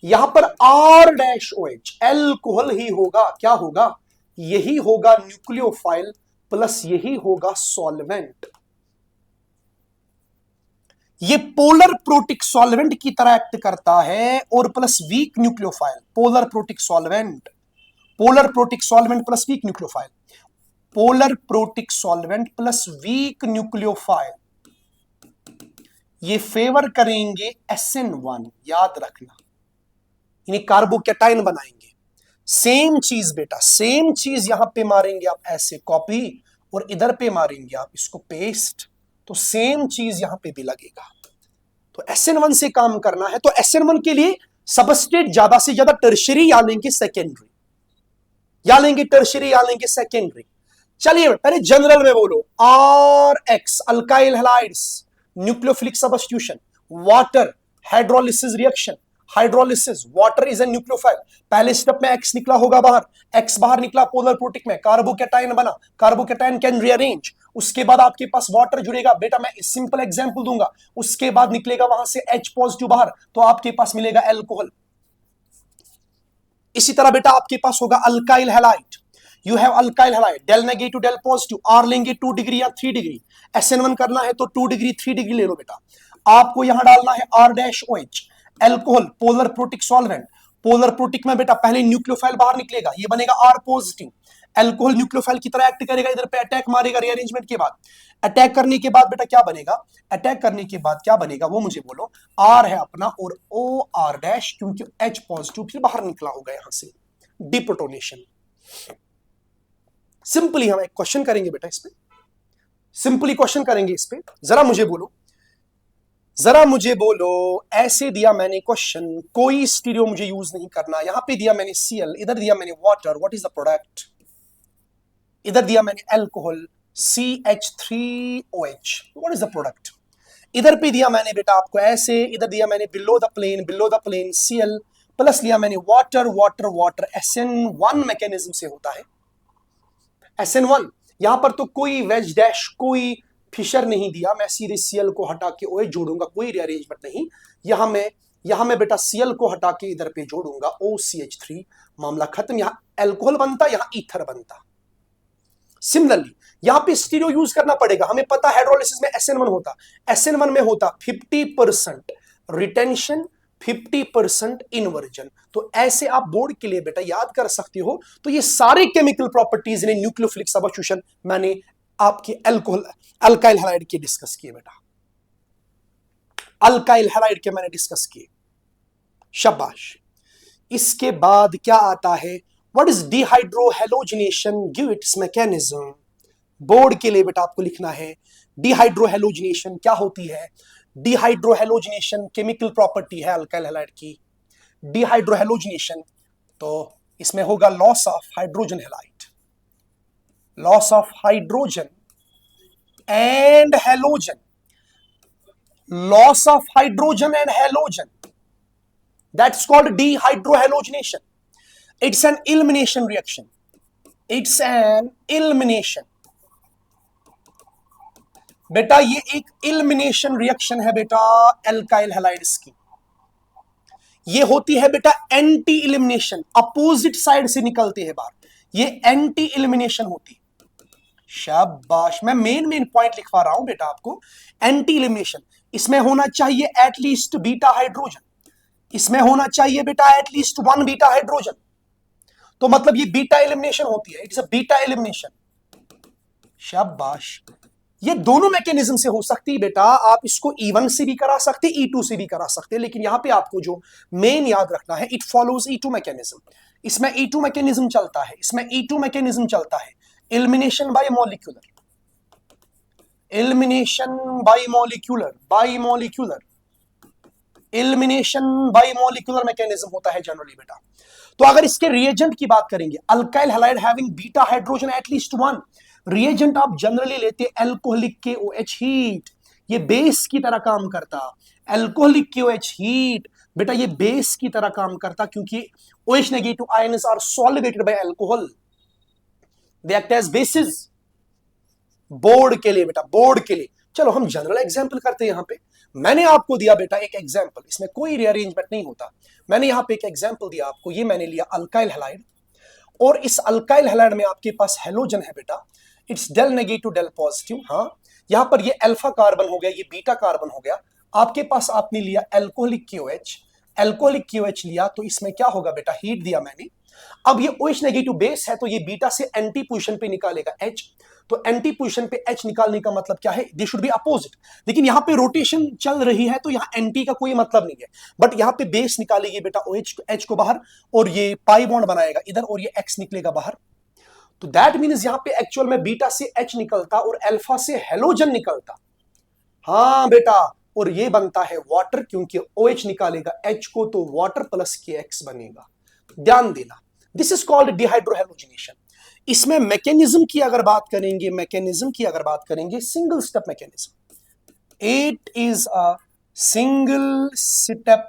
यहां पर R dash O H, alcohol ही होगा, क्या होगा, यही होगा न्यूक्लियोफाइल प्लस यही होगा सॉल्वेंट। ये पोलर प्रोटिक सॉल्वेंट की तरह एक्ट करता है और plus weak nucleophile, polar protic solvent, polar protic solvent plus weak nucleophile, polar protic solvent plus weak nucleophile, ये फेवर करेंगे SN1, याद रखना, यानी कार्बोकेटाइन बनाएंगे। सेम चीज बेटा, सेम चीज यहां पे मारेंगे आप ऐसे कॉपी और इधर पे मारेंगे आप इसको पेस्ट, तो सेम चीज यहां पे भी लगेगा। तो SN1 से काम करना है तो SN1 के लिए सबस्ट्रेट ज्यादा से ज्यादा टर्शरी या लेंगे सेकेंडरी, या लेंगे टर्शरी या लेंगे सेकेंडरी। चलिए पहले जनरल में बोलो, RX alkyl halides, nucleophilic substitution, water hydrolysis reaction, hydrolysis, water is a nucleophile, पहले स्टेप में X निकला होगा बाहर, X बाहर निकला पोलर प्रोटिक में, कार्बोकेटाइन बना, कार्बोकेटाइन कैन रीअरेंज, उसके बाद आपके पास वाटर जुड़ेगा बेटा, मैं सिंपल एग्जांपल दूंगा, उसके बाद निकलेगा वहां से H पॉजिटिव बाहर, तो आपके पास मिलेगा एल्कोहल। इसी तरह बेटा आपके पास होगा alkyl halide, you have alkyl halide, del negative del positive, R लेंगे 2 डिग्री या 3 डिग्री, SN1 करना है तो 2 डिग्री 3 डिग्री ले लो बेटा। आपको यहां डालना है R dash OH, alcohol polar protic solvent, polar protic में बेटा पहले न्यूक्लियोफाइल बाहर निकलेगा, ये बनेगा R पॉजिटिव, एल्कोहल न्यूक्लियोफाइल की तरह एक्ट करेगा, इधर पे अटैक मारेगा रीअरेंजमेंट के बाद, अटैक करने के बाद बेटा क्या बनेगा, अटैक करने के बाद क्या बनेगा वो मुझे बोलो, R है अपना और OR डैश, क्योंकि H पॉजिटिव फिर बाहर निकला होगा यहां से, डिप्रोटोनेशन। सिंपली हम एक क्वेश्चन करेंगे बेटा इस पे, सिंपली क्वेश्चन करेंगे इस पे, जरा मुझे बोलो, जरा मुझे बोलो, ऐसे दिया मैंने क्वेश्चन, कोई स्टीरियो मुझे यूज नहीं करना, यहां पे दिया मैंने Cl, इधर दिया मैंने water, what is the product, इधर दिया मैंने alcohol CH3OH, what is the product, इधर पे दिया मैंने बेटा आपको ऐसे, इधर दिया मैंने below the plane Cl, plus लिया मैंने water water water, SN1 mechanism से होता है, SN1, यहां पर तो कोई वेज डैश कोई फिशर नहीं दिया, मैं सीधे Cl को हटा के OH जोड़ूंगा, कोई रीअरेंजमेंट नहीं, यहां मैं बेटा Cl को हटा के इधर पे जोड़ूंगा OCH3, मामला खत्म, यहां अल्कोहल बनता, यहां ईथर बनता। सिमिलरली यहां पे स्टीरियो यूज करना पड़ेगा, हमें पता हाइड्रोलिसिस में SN1 होता, SN1 में होता 50% रिटेंशन 50% इन्वर्जन, तो ऐसे आप बोर्ड के लिए बेटा याद कर सकते हो। तो ये सारे केमिकल प्रॉपर्टीज ने न्यूक्लियोफिलिक सब्स्टिट्यूशन मैंने आपके अल्कोहल अल्काइल हैलाइड के डिस्कस किए बेटा, अल्काइल हैलाइड के मैंने डिस्कस किए, शाबाश। इसके बाद क्या आता है, what is dehydrohalogenation, give its mechanism, board के लिए बेटा आपको लिखना है डिहाइड्रोहेलोजिनेशन क्या होती है। डिहाइड्रोहेलोजिनेशन केमिकल प्रॉपर्टी है अल्काइल हैलाइड की, डिहाइड्रोहेलोजिनेशन, तो इसमें होगा loss of hydrogen halide, loss of hydrogen and halogen, loss of hydrogen and halogen, that's called dehydrohallucination. It's an elimination reaction, it's an elimination बेटा, ये एक एलिमिनेशन रिएक्शन है बेटा अल्काइल हैलाइड्स की, ये होती है बेटा एंटी एलिमिनेशन, अपोजिट साइड से निकलते हैं बाहर, ये एंटी एलिमिनेशन होती है। शाबाश, मैं मेन पॉइंट लिखवा रहा हूं बेटा आपको, एंटी एलिमिनेशन, इसमें होना चाहिए एटलीस्ट बीटा हाइड्रोजन, इसमें होना चाहिए बेटा एटलीस्ट 1 बीटा हाइड्रोजन, तो मतलब ये बीटा एलिमिनेशन होती है, इट्स अ बीटा एलिमिनेशन। शाबाश, ये दोनों मैकेनिज्म से हो सकती है बेटा, आप इसको E1 से भी करा सकते, E2 से भी करा सकते, लेकिन यहां पे आपको जो मेन याद रखना है, इट फॉलोज E2 मैकेनिज्म, इसमें E2 मैकेनिज्म चलता है, इसमें E2 मैकेनिज्म चलता है, elimination by molecular, elimination by molecular, bye molecular, elimination by molecular mechanism होता है जनरली बेटा। तो अगर इसके रिएजेंट की बात करेंगे, alkyl halide having beta hydrogen at least 1, reagent आप जनरली लेते अल्कोहलिक KOH हीट, ये बेस की तरह काम करता, अल्कोहलिक KOH हीट बेटा ये बेस की तरह काम करता, क्योंकि OH negative ions are solvated by alcohol, they act as bases. Board के लिए बेटा, बोर्ड के लिए। चलो हम जनरल एग्जांपल करते हैं। यहां पे मैंने आपको दिया बेटा एक एग्जांपल, इसमें कोई रीअरेंजमेंट नहीं होता। मैंने यहां पे एक एग्जांपल दिया आपको, ये मैंने लिया अल्काइल हैलाइड, और इस अल्काइल हैलाइड में आपके पास हेलोजन है बेटा, it's del negative del positive. हाँ, यहां पर ये अल्फा कार्बन हो गया, ये बीटा कार्बन हो गया। आपके पास आपने लिया एल्कोहलिक KOH, एल्कोहलिक KOH लिया तो इसमें क्या होगा बेटा, हीट दिया मैंने। अब ये OH नेगेटिव बेस है तो ये बीटा से एंटी पोजीशन पे निकालेगा H, तो एंटी पोजीशन पे H निकालने का मतलब क्या है, दे शुड बी अपोजिट। लेकिन यहां पे रोटेशन चल रही है तो यहां एंटी का कोई मतलब नहीं है, बट यहां पे बेस निकालेगी बेटा OH H को बाहर, और ये पाई बॉन्ड बनाएगा इधर, और ये X निकलेगा बाहर। तो दैट मीन्स यहां पे एक्चुअल में बीटा से H निकलता और अल्फा से हेलोजन निकलता। हाँ बेटा, और ये बनता है वाटर, क्योंकि OH निकालेगा H को तो वाटर प्लस KX बनेगा। ध्यान देना, दिस इज कॉल्ड डिहाइड्रोहेलोजिनेशन। इसमें मैकेनिज्म की अगर बात करेंगे, मैकेनिज्म की अगर बात करेंगे, single step mechanism, it is a single step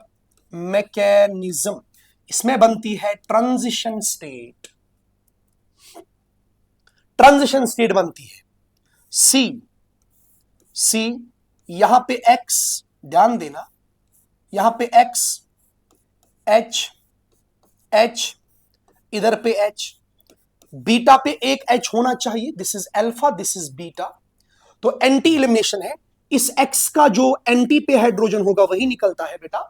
mechanism. इसमें बनती है ट्रांजिशन स्टेट, ट्रांजिशन स्टेट बनती है सी, यहां पे X, ध्यान देना, यहां पे X, H, इधर पे H, बीटा पे एक H होना चाहिए, this is alpha, this is beta, तो एंटी एलिमिनेशन है। इस X का जो एंटी पे हाइड्रोजन होगा वही निकलता है बेटा।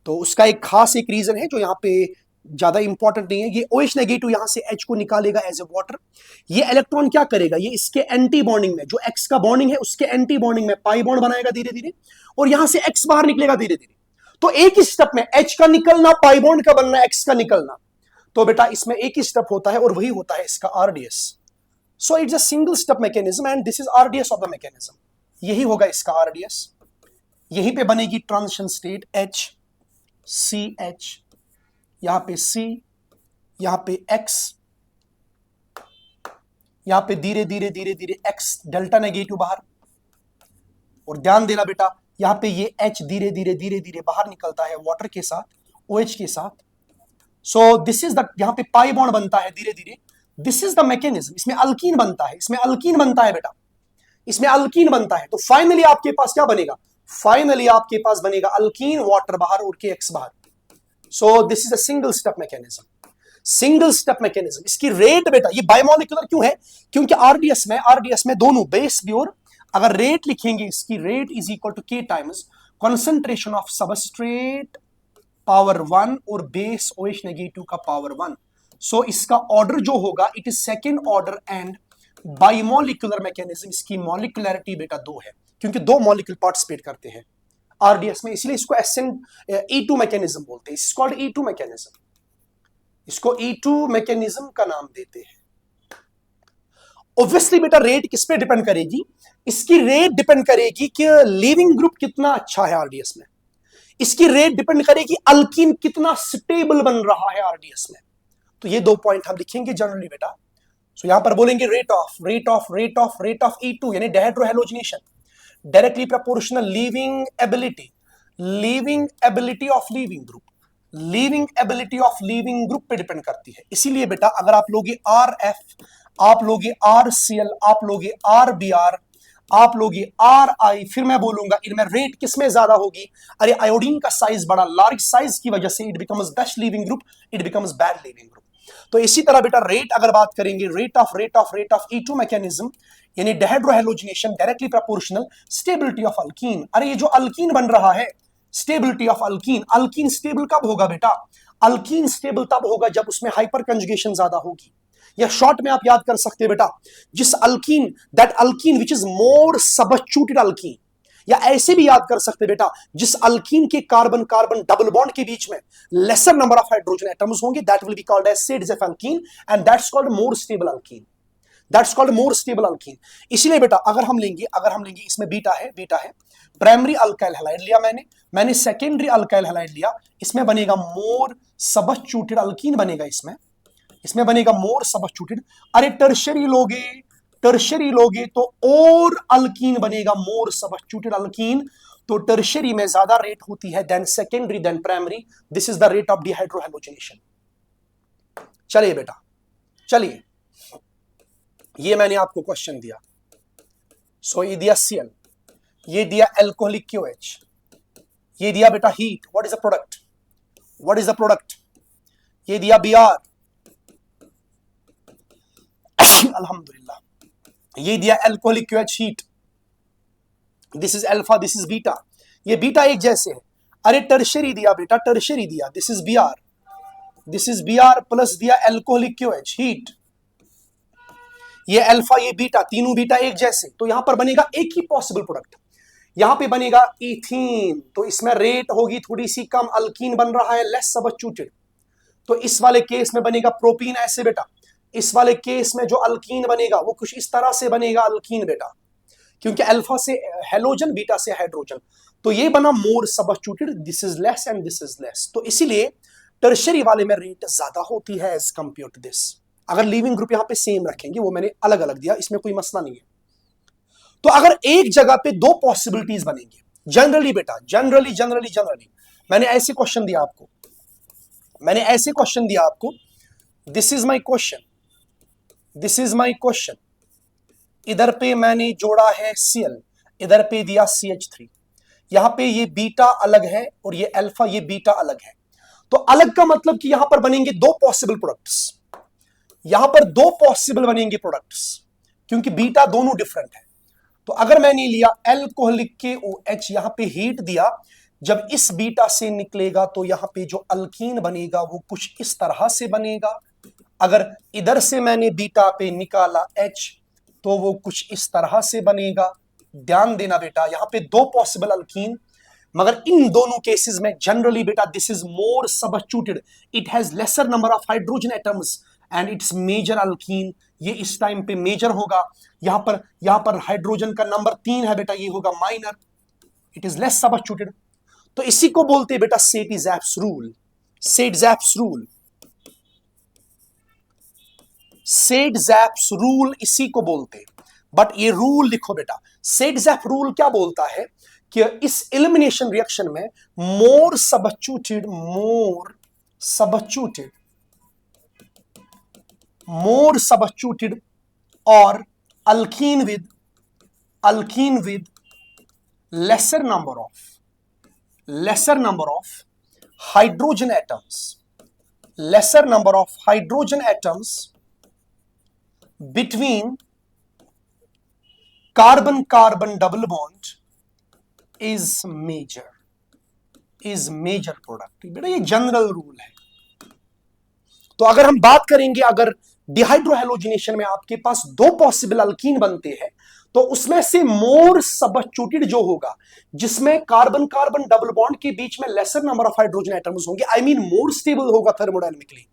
तो उसका एक खास एक रीजन है जो यहां पे ज्यादा इंपॉर्टेंट नहीं है। ये OH नेगेटिव यहां से H को निकालेगा एज ए वाटर। ये इलेक्ट्रॉन क्या करेगा, ये इसके एंटी बॉन्डिंग में, जो X का बॉन्डिंग है उसके एंटी बॉन्डिंग में पाई बॉन्ड बनाएगा धीरे धीरे, और यहां से X बाहर निकलेगा धीरे धीरे। तो एक ही स्टेप में H का निकलना, पाई बॉन्ड का बनना, X का निकलना, तो बेटा इसमें एक ही स्टेप होता है और वही होता है इसका RDS। So it's a single step mechanism and this is RDS of the mechanism. यही होगा इसका RDS। यहीं पे बनेगी ट्रांजिशन स्टेट HCH, यहां पे C, यहां पे X, यहां पे धीरे धीरे धीरे धीरे X डेल्टा नेगेटिव बाहर, और ध्यान देना बेटा यहां पे ये H धीरे धीरे धीरे धीरे बाहर निकलता है वाटर के साथ, OH के साथ। सो दिस इज द, यहां पे पाई बॉन्ड बनता है धीरे धीरे, दिस इज द मैकेनिज्म। इसमें अल्कीन बनता है, इसमें अल्कीन बनता है बेटा, इसमें अल्कीन बनता है। तो फाइनली आपके पास क्या बनेगा, फाइनली आपके पास बनेगा अल्कीन, वाटर बाहर और KX बाहर। So this is a single step mechanism, single step mechanism. इसकी रेट बेटा, ये बायोमोलिकुलर क्यों है, क्योंकि आरडीएस में दोनों बेस भी, और अगर रेट लिखेंगे इसकी, rate is equal to K times concentration of substrate power 1 और बेस OH नेगेटिव का पावर 1। सो इसका ऑर्डर जो होगा it is second order and bimolecular mechanism. इसकी मॉलिकुलरिटी बेटा 2 है, क्योंकि 2 मॉलिक्यूल पार्टिसिपेट करते हैं आरडीएस में, इसलिए इसको E2 मैकेनिज्म बोलते हैं। इट्स कॉल्ड E2 मैकेनिज्म, इसको E2 मैकेनिज्म का नाम देते हैं। ऑब्वियसली बेटा रेट किस पे डिपेंड करेगी, इसकी रेट डिपेंड करेगी कि लीविंग ग्रुप कितना अच्छा है आरडीएस में, इसकी रेट डिपेंड करेगी अल्कीन कितना स्टेबल बन रहा है आरडीएस में। तो ये 2 पॉइंट हम लिखेंगे जनरली बेटा। सो यहां पर बोलेंगे रेट ऑफ E2 यानी dehydrohalogenation, directly proportional leaving ability of leaving group, leaving ability of leaving group पे डिपेंड करती है। इसीलिए बेटा अगर आप लोगे RF, आप लोगे RCl, आप लोगे RBr, आप लोगे RI, फिर मैं बोलूंगा इनमें रेट किसमें ज्यादा होगी, अरे आयोडीन का साइज बड़ा, लार्ज साइज की वजह से it becomes best leaving group, it becomes bad leaving group. तो इसी तरह बेटा रेट अगर बात करेंगे, रेट ऑफ E2 मैकेनिज्म यानी dehydrohalogenation directly proportional stability of alkyne. अरे ये जो अल्कीन बन रहा है, stability of alkyne, alkyne stable कब होगा बेटा, अल्कीन स्टेबल तब होगा जब उसमें हाइपर कंजुगेशन ज्यादा होगी, या शॉर्ट में आप याद कर सकते हैं बेटा, जिस alkyne, that alkyne which is more substituted alkyne, या ऐसे भी याद कर सकते बेटा जिस अल्कीन के कार्बन कार्बन डबल बॉन्ड के बीच में lesser number of hydrogen atoms होंगे, that will be called as said alkene and that's called more stable alkene, that's called more stable alkene. इसलिए बेटा अगर हम लेंगे इसमें बीटा है प्राइमरी अल्काइल हैलाइड लिया मैंने सेकेंडरी अल्काइल हैलाइड लिया, इसमें बनेगा मोर सबस्टिट्यूटेड अल्कीन बनेगा, इसमें बनेगा मोर सबस्टिट्यूटेड। अरे टर्शरी लोगे तो और अल्कीन बनेगा मोर सबस्टिट्यूटेड अल्कीन, तो टर्शियरी में ज्यादा रेट होती है than secondary than primary. This is the rate of dehydrohalogenation. चलिए बेटा, चलिए, ये मैंने आपको क्वेश्चन दिया। सो ये दिया Cl, ये दिया एल्कोहलिक QH, ये दिया बेटा heat, what is the product, what is the product, ये दिया Br अल्हम्दुलिल्लाह, ये दिया alcoholic QH heat, this is alpha, this is beta, ये बीटा एक जैसे है। अरे टर्शियरी दिया बेटा, टर्शियरी दिया, this is Br, this is Br plus दिया एल्कोहलिक QH हीट, ये अल्फा ये बीटा, तीनों बीटा एक जैसे, तो यहां पर बनेगा एक ही पॉसिबल प्रोडक्ट, यहां पे बनेगा इथीन। तो इसमें रेट होगी थोड़ी सी कम, अल्कीन बन रहा है लेस सबस्टिट्यूटेड, तो इस वाले केस में बनेगा प्रोपीन ऐसे बेटा। इस वाले केस में जो अल्कीन बनेगा वो कुछ इस तरह से बनेगा अल्कीन बेटा, क्योंकि अल्फा से हेलोजन, बीटा से हाइड्रोजन, तो ये बना more substituted, this is less and this is less. तो इसीलिए टर्शियरी वाले में रेट ज्यादा होती है एज कंपेयर टू दिस। अगर लीविंग ग्रुप यहां पे सेम रखेंगे, वो मैंने अलग अलग दिया, इसमें कोई मसला नहीं है। तो अगर एक जगह पे दो पॉसिबिलिटीज बनेंगी, जनरली बेटा, जनरली मैंने ऐसे क्वेश्चन दिया आपको, मैंने ऐसे क्वेश्चन दिया आपको, this is my question, this is my question, इधर पे मैंने जोड़ा है Cl, इधर पे दिया CH3, यहां पे ये बीटा अलग है और ये अल्फा, ये बीटा अलग है। तो अलग का मतलब कि यहां पर बनेंगे दो पॉसिबल प्रोडक्ट्स, यहां पर दो पॉसिबल बनेंगे प्रोडक्ट्स, क्योंकि बीटा दोनों डिफरेंट है। तो अगर मैंने लिया एल्कोहलिक KOH, यहां पे हीट दिया, जब इस बीटा से निकलेगा तो यहां पे जो अल्कीन बनेगा वो कुछ इस तरह से बनेगा। अगर इधर से मैंने बीटा पे निकाला H, तो वो कुछ इस तरह से बनेगा। ध्यान देना बेटा, यहां पे दो पॉसिबल अल्कीन, मगर इन दोनों केसेस में जनरली बेटा this is more substituted, it has lesser number of hydrogen atoms and it's major alkene. ये इस टाइम पे मेजर होगा, यहां पर हाइड्रोजन का नंबर 3 है बेटा, ये होगा minor, it is less substituted. तो इसी को बोलते हैं बेटा सेट-ज़ेप्स रूल, सेट-ज़ेप्स रूल, सेट-ज़ेप्स रूल इसी को बोलते हैं। बट ये रूल लिखो बेटा, सेट-ज़ेप रूल क्या बोलता है कि इस एलिमिनेशन रिएक्शन में मोर सबस्टिट्यूटेड और alkyne with lesser number of hydrogen atoms between carbon double bond is major product। बेटा ये जनरल रूल है। तो अगर हम बात करेंगे, अगर डिहाइड्रोहेलोजिनेशन में आपके पास दो पॉसिबल अल्कीन बनते हैं, तो उसमें से मोर सबस्टिट्यूटेड जो होगा, जिसमें कार्बन डबल बॉन्ड के बीच में lesser number of hydrogen atoms होंगे, आई मीन मोर स्टेबल होगा थर्मोडायनामिकली,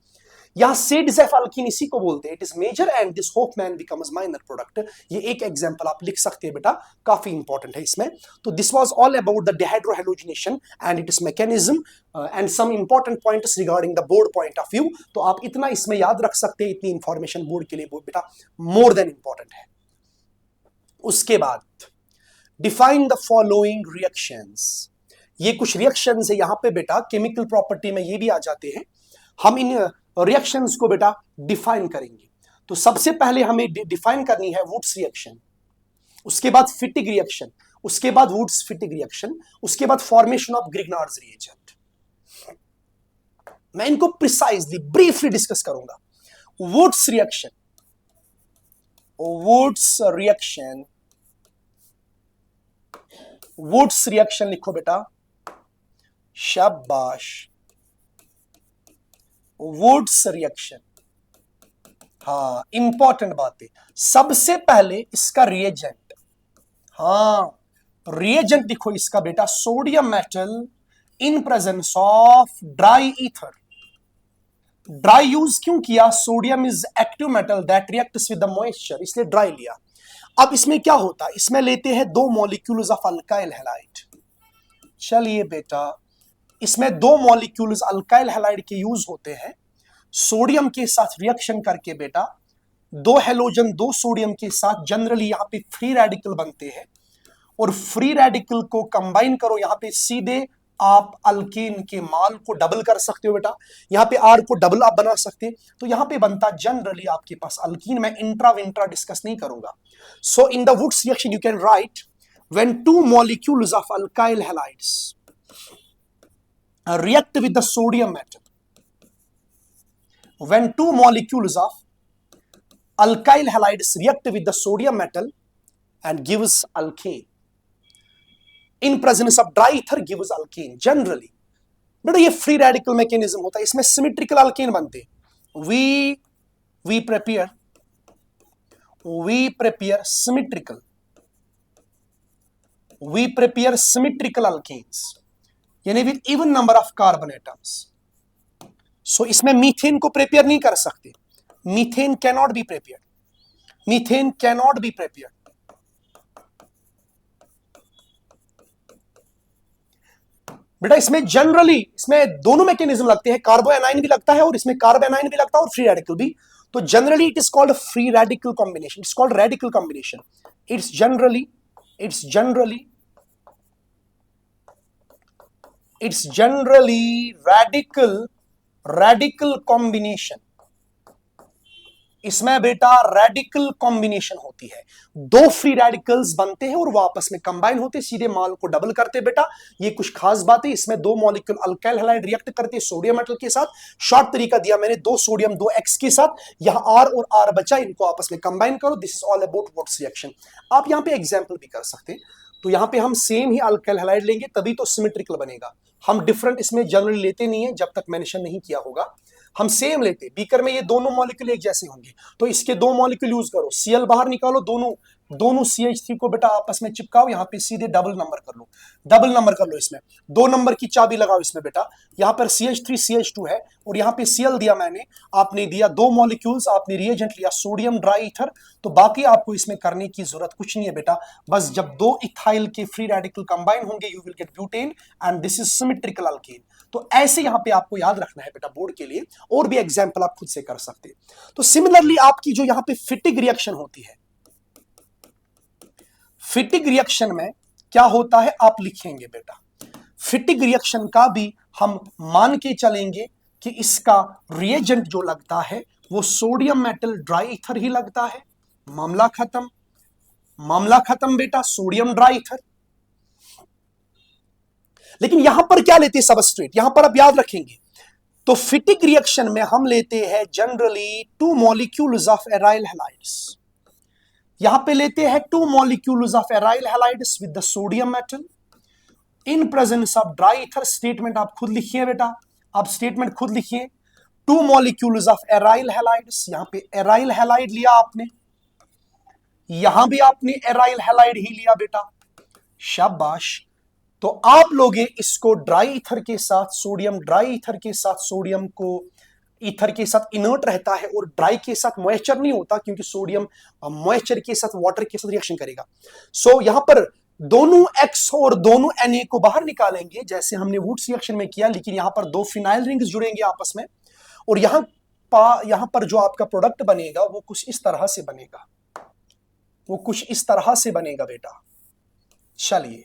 यहां सेट-ज़ेप अल्कीन इसी को बोलते हैं। It is major and this Hofmann becomes minor product. ये एक एग्जांपल आप लिख सकते हैं बेटा, काफी इंपॉर्टेंट है इसमें। तो this was all about the dehydrohalogenation and its mechanism and some important points regarding the board point of view. तो आप इतना इसमें याद रख सकते हैं, इतनी इंफॉर्मेशन बोर्ड के लिए बेटा मोर देन इंपॉर्टेंट है। उसके बाद डिफाइन द फॉलोइंग रिएक्शंस, ये कुछ रिएक्शंस है यहां पे बेटा, केमिकल प्रॉपर्टी में ये भी आ जाते हैं। हम इन रिएक्शंस को बेटा डिफाइन करेंगे। तो सबसे पहले हमें डिफाइन करनी है वुड्स रिएक्शन, उसके बाद फिटिग रिएक्शन, उसके बाद वुड्स फिटिग रिएक्शन, उसके बाद फॉर्मेशन ऑफ ग्रिग्नार्ड्स रिएजेंट। मैं इनको प्रिसाइजली ब्रीफली डिस्कस करूंगा। वुड्स रिएक्शन, वुड्स रिएक्शन लिखो बेटा, शाबाश। वुड्स रिएक्शन, हाँ इंपॉर्टेंट बात है। सबसे पहले इसका रिएजेंट, हाँ रिएजेंट लिखो इसका बेटा, sodium metal in presence of dry ether. Dry use क्यों किया? Sodium is active metal that reacts with the moisture, इसलिए ड्राई लिया। अब इसमें क्या होता है, इसमें लेते हैं दो मॉलिक्यूल्स ऑफ अल्काइल हैलाइड। चलिए बेटा, इसमें दो मॉलिक्यूल्स अल्काइल हैलाइड के यूज होते हैं। सोडियम के साथ रिएक्शन करके बेटा, दो हेलोजन दो सोडियम के साथ जनरली यहां पे फ्री रेडिकल बनते हैं, और फ्री रेडिकल को कंबाइन करो, यहां पे सीधे आप अल्केन के माल को डबल कर सकते हो बेटा, यहां पे आर को डबल आप बना सकते हैं। तो यहां पे बनता जनरली आपके पास अल्कीन, मैं इंट्रा विंट्रा डिस्कस नहीं करूंगा। So in the Wurtz reaction you can write when two molecules of alkyl halides react with the sodium metal, when two molecules of alkyl halides react with the sodium metal and gives alkane, in presence of dry ether gives alkane generally। बेटा ये free radical mechanism होता है, इसमें symmetrical alkane बनते हैं। We prepare symmetrical alkanes, यानी with even number of carbon atoms. So इसमें methane को प्रिपेयर नहीं कर सकते, मीथेन कैनॉट बी प्रिपेयर, बेटा इसमें जनरली इसमें दोनों मैकेनिज्म लगते हैं, कार्बोएनाइन भी लगता है और इसमें कार्बोएनाइन भी लगता है और फ्री रेडिकल भी। तो generally it is called free radical combination, it's called radical combination, it's generally radical combination. इसमें बेटा रेडिकल कॉम्बिनेशन होती है, दो फ्री रेडिकल्स बनते हैं और वो आपस में कंबाइन होते हैं, सीधे माल को डबल करते हैं बेटा। ये कुछ खास बात है, इसमें दो मॉलिक्यूल अल्काइल हैलाइड रिएक्ट करते हैं सोडियम मेटल के साथ। शॉर्ट तरीका दिया मैंने, दो सोडियम दो एक्स के साथ, यहां आर और आर बचा, इनको आपस में कंबाइन करो। This is all about Wurtz reaction. आप यहां पे एग्जांपल भी कर सकते हैं। तो यहां पे हम सेम ही अल्काइल हैलाइड लेंगे तभी तो सिमेट्रिकल बनेगा। हम डिफरेंट इसमें जनरली लेते नहीं है, जब तक मेंशन नहीं किया होगा। हम सेम लेते, बीकर में ये दोनों मॉलिक्यूल एक जैसे होंगे, तो इसके दो मॉलिक्यूल यूज करो, Cl बाहर निकालो, दोनों CH3 को बेटा आपस में चिपकाओ, यहां पे सीधे डबल नंबर कर लो, इसमें 2 नंबर की चाबी लगाओ इसमें बेटा। यहां पर CH3 CH2 है और यहां पे Cl दिया मैंने, आपने दिया दो मॉलिक्यूल्स, आपने रिएजेंट लिया सोडियम ड्राई ईथर। तो बाकी आपको इसमें करने की जरूरत कुछ नहीं है बेटा, बस जब दो इथाइल के फ्री रेडिकल कंबाइन होंगे you will get butane and this is symmetrical alkane. तो ऐसे यहां पे आपको याद रखना है बेटा बोर्ड के लिए, और भी एग्जांपल आप खुद से कर सकते हैं। तो सिमिलरली आपकी जो यहां पे फिटिग रिएक्शन होती है, फिटिग रिएक्शन में क्या होता है आप लिखेंगे बेटा। फिटिग रिएक्शन का भी हम मान के चलेंगे कि इसका रिएजेंट जो लगता है वो सोडियम मेटल ड्राई ईथर ही लगता है। मामला खत्म बेटा, सोडियम ड्राई ईथर। लेकिन यहां पर क्या लेते हैं सबस्ट्रेट, यहां पर आप याद रखेंगे। तो फिटिग रिएक्शन में हम लेते हैं generally to molecules of aryl halides, यहां पे लेते हैं to molecules of aryl halides with the sodium metal in presence of dry ether. Statement आप खुद लिखिए बेटा, आप स्टेटमेंट खुद लिखिए। To molecules of aryl halides, यहां पे एराइल हैलाइड लिया आपने, यहां भी आपने एराइल हैलाइड ही लिया बेटा, शाबाश। तो आप लोग इसको ड्राई ईथर के साथ सोडियम, ड्राई ईथर के साथ सोडियम को ईथर के साथ इनर्ट रहता है और ड्राई के साथ मॉइस्चर नहीं होता, क्योंकि सोडियम मॉइस्चर के साथ वाटर के साथ रिएक्शन करेगा। सो यहां पर दोनों X और दोनों Na को बाहर निकालेंगे जैसे हमने वुड्स रिएक्शन में किया, लेकिन यहां पर दो फिनाइल रिंग्स जुड़ेंगे आपस में, और यहां पर जो आपका प्रोडक्ट बनेगा वो कुछ इस तरह से बनेगा, बेटा। चलिए,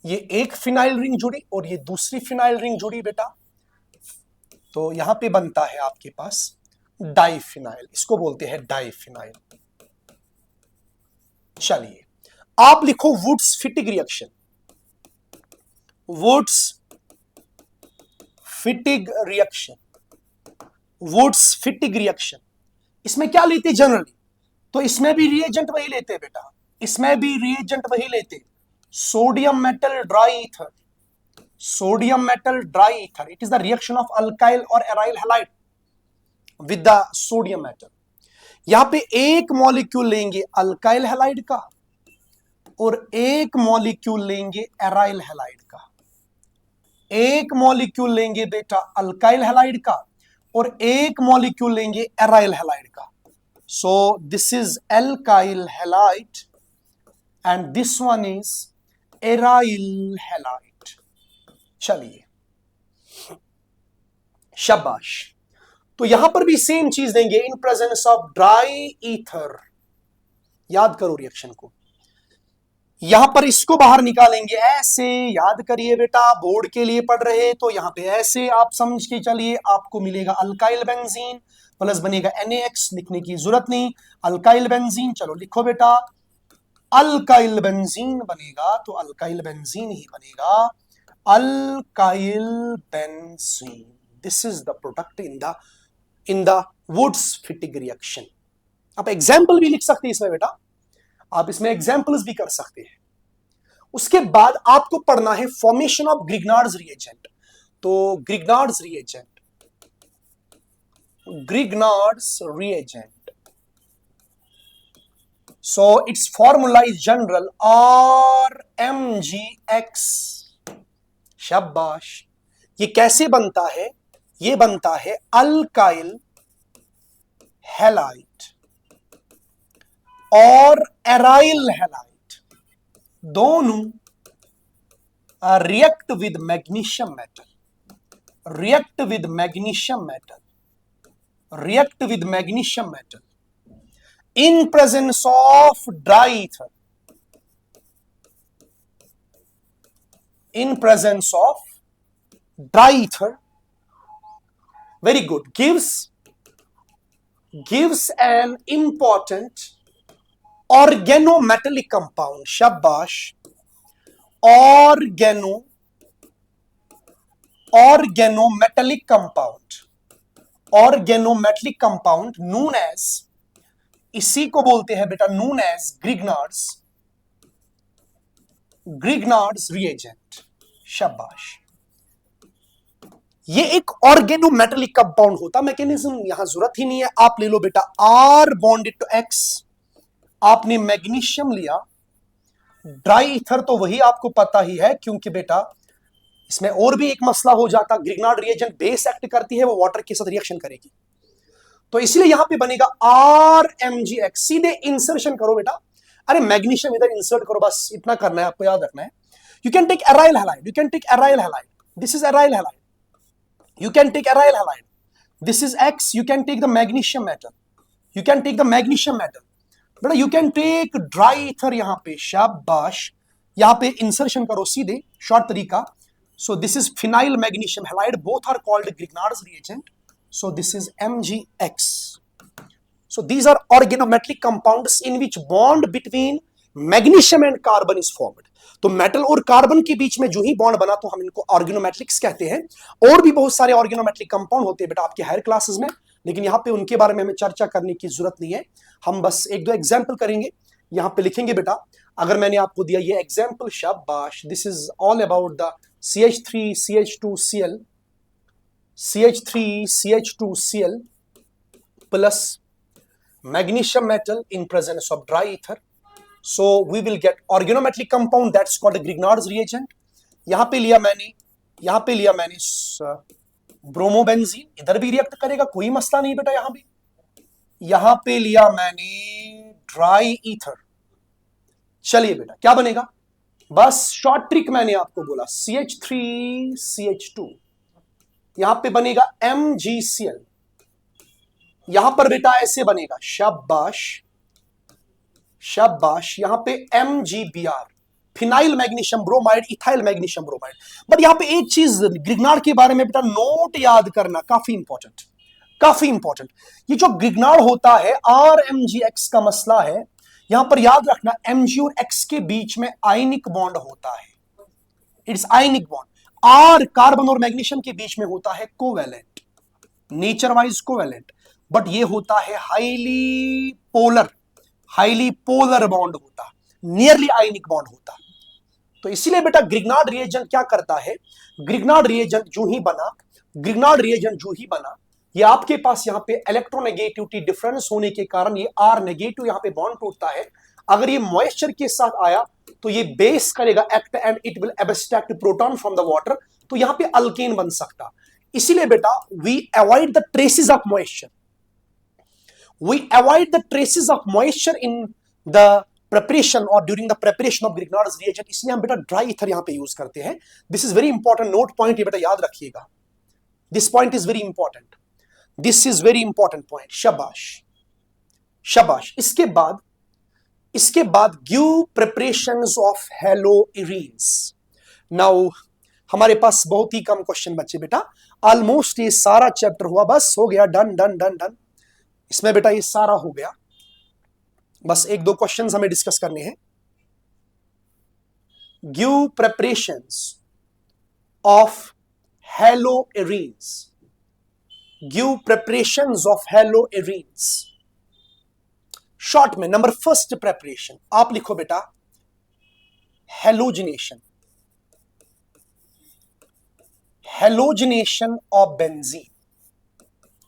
ये एक फिनाइल रिंग जुड़ी और ये दूसरी फिनाइल रिंग जुड़ी बेटा, तो यहां पे बनता है आपके पास डाइफिनाइल, इसको बोलते हैं डाइफिनाइल। चलिए, आप लिखो वुड्स फिटिग रिएक्शन, वुड्स फिटिग रिएक्शन। इसमें क्या लेते जनरली, तो इसमें भी रिएजेंट वही लेते बेटा, sodium metal dry ether. It is the reaction of alkyl और aryl halide with the sodium metal. यहां पे एक मॉलिक्यूल लेंगे अल्काइल हैलाइड का और एक मॉलिक्यूल लेंगे एराइल हैलाइड का, एक मॉलिक्यूल लेंगे बेटा अल्काइल हैलाइड का और एक मॉलिक्यूल लेंगे एराइल हैलाइड का। सो this is alkyl halide and this one is aryl halide. चलिए, शाबाश। तो यहां पर भी सेम चीज देंगे, इन प्रेजेंस ऑफ ड्राई ईथर। याद करो रिएक्शन को, यहां पर इसको बाहर निकालेंगे ऐसे, याद करिए बेटा, बोर्ड के लिए पढ़ रहे तो यहां पे ऐसे आप समझ के चलिए, आपको मिलेगा अल्काइल बेंजीन प्लस बनेगा NaX, लिखने की जरूरत नहीं, अल्काइल बेंजीन। चलो लिखो बेटा, अल्काइल बेंजीन बनेगा तो अल्काइल बेंजीन ही बनेगा, alkyl benzene. This is the product in the Wurtz Fittig reaction. आप एग्जाम्पल भी लिख सकते हैं इसमें बेटा, आप इसमें एग्जाम्पल्स भी कर सकते हैं। उसके बाद आपको पढ़ना है फॉर्मेशन ऑफ ग्रिग्नार्ड्स रिएजेंट। तो Grignard's reagent, so it's formula is general RMgX। शाबाश। ये कैसे बनता है? ये बनता है अल्काइल हैलाइड और एराइल हैलाइड, दोनों react with magnesium metal, react with magnesium metal in presence of dry ether, very good, gives an important organometallic compound, shabash, organometallic compound known as, इसी को बोलते हैं बेटा known as ग्रिग्नार्ड्स रिएजेंट। शाबाश। ये एक organometallic compound होता, mechanism यहां जरूरत ही नहीं है, आप ले लो बेटा R बॉन्डेड टू X, आपने मैग्नीशियम लिया, ड्राई ईथर तो वही आपको पता ही है, क्योंकि बेटा इसमें और भी एक मसला हो जाता, ग्रिग्नार्ड रिएजेंट बेस एक्ट करती है, वो वाटर के साथ रिएक्शन करेगी, तो इसलिए यहां पे बनेगा RMgX। सीधे इंसर्शन करो बेटा, अरे मैग्नीशियम इधर इंसर्ट करो, बस इतना करना है, आपको याद रखना है। You can take aryl halide, this is aryl halide, you can take aryl halide, this is X, you can take the magnesium metal, बेटा you can take dry ether यहां पे, शाबाश, यहां पे इंसर्शन करो सीधे, शॉर्ट तरीका। so this is phenyl magnesium halide, both are called Grignard's reagent, so this is MgX। so these are organometallic compounds in which bond between magnesium and carbon is formed। तो metal और carbon के बीच में जो ही bond बना तो हम इनको ऑर्गेनोमेटेलिक्स कहते हैं। और भी बहुत सारे ऑर्गेनोमेटेलिक कंपाउंड होते हैं बेटा आपके हायर क्लासेस में, लेकिन यहाँ पे उनके बारे में हमें चर्चा करने की जरूरत नहीं है, हम बस एक दो एग्जाम्पल करेंगे, यहाँ पे लिखेंगे बेटा। अगर मैंने आपको दिया ये एग्जाम्पल, शाबाश, this is all about the CH3CH2Cl plus magnesium metal in presence of dry ether, so we will get organometallic compound that's called a Grignard's reagent। यहां पे लिया मैंने ब्रोमोबेंजीन, इधर भी रिएक्ट करेगा, कोई मसला नहीं बेटा। यहां पे लिया मैंने ड्राई ईथर, चलिए बेटा क्या बनेगा, बस शॉर्ट ट्रिक मैंने आपको बोला, CH3CH2, यहां पे बनेगा MgCl, यहां पर बेटा ऐसे बनेगा, शाबाश, यहां पे MgBr, phenyl magnesium bromide, ethyl magnesium bromide. But यहां पे एक चीज ग्रिग्नार्ड के बारे में बेटा नोट याद करना, काफी इंपॉर्टेंट, ये जो ग्रिग्नार्ड होता है RMgX का मसला है, यहां पर याद रखना Mg और X के बीच में आयनिक बॉन्ड होता है, it's ionic bond. R carbon और मैग्नीशियम के बीच में होता है covalent, nature wise covalent, but ये होता है हाईली पोलर बॉन्ड होता, नियरली आयनिक बॉन्ड होता। तो इसीलिए बेटा ग्रिग्नार्ड रिएजेंट क्या करता है, ग्रिग्नार्ड रिएजेंट जो ही बना, ये आपके पास यहाँ पे इलेक्ट्रोनेगेटिविटी डिफरेंस होने के कारण ये R नेगेटिव यहाँ पे बॉन्ड टूटता है। अगर ये मॉइस्चर के साथ आया तो ये बेस करेगा act and it will abstract proton from the water, तो यहाँ पे अल्केन बन सकता। इसीलिए बेटा we avoid the traces of moisture, in the preparation or during the preparation of Grignard's reagent, इसलिए हम बेटा ड्राई ईथर यहां पे यूज करते हैं। This is very important note point, ये बेटा याद रखिएगा, this point is very important, point. शाबाश। इसके बाद इसके बाद गिव प्रिपरेशंस ऑफ हेलोइरीन्स। नाउ हमारे पास बहुत ही कम क्वेश्चन बचे बेटा, ऑलमोस्ट ये सारा चैप्टर हुआ, बस हो गया, डन डन डन डन। इसमें बेटा ये सारा हो गया, बस एक दो क्वेश्चंस हमें डिस्कस करने हैं। Give preparations of haloarenes, give preparations of haloarenes. Short में नंबर फर्स्ट प्रेपरेशन आप लिखो बेटा हेलोजिनेशन, हेलोजिनेशन ऑफ बेंजीन।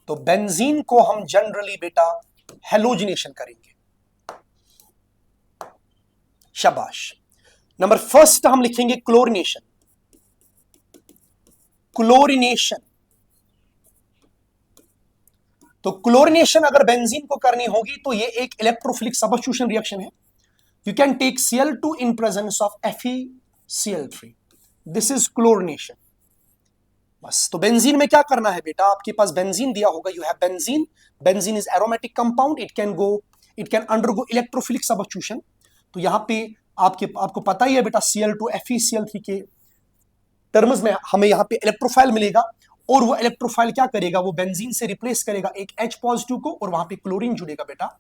तो बेंजीन को हम जनरली बेटा हेलोजिनेशन करेंगे। शाबाश। नंबर फर्स्ट हम लिखेंगे क्लोरिनेशन, क्लोरिनेशन। तो क्लोरिनेशन अगर बेंजीन को करनी होगी तो ये एक इलेक्ट्रोफिलिक सबस्टिट्यूशन रिएक्शन है। You can take Cl2 in presence of FeCl3, this is chlorination. बस, तो बेंजीन में क्या करना है बेटा, आपके पास बेंजीन दिया होगा, you have benzene, benzene is aromatic compound, it can undergo electrophilic substitution. तो यहां पे आपको पता ही है बेटा Cl2 FeCl3 के टर्म्स में हमें यहां पे इलेक्ट्रोफाइल मिलेगा, और वो इलेक्ट्रोफाइल क्या करेगा, वो बेंजीन से रिप्लेस करेगा एक H पॉजिटिव को, और वहां पे क्लोरीन जुड़ेगा बेटा,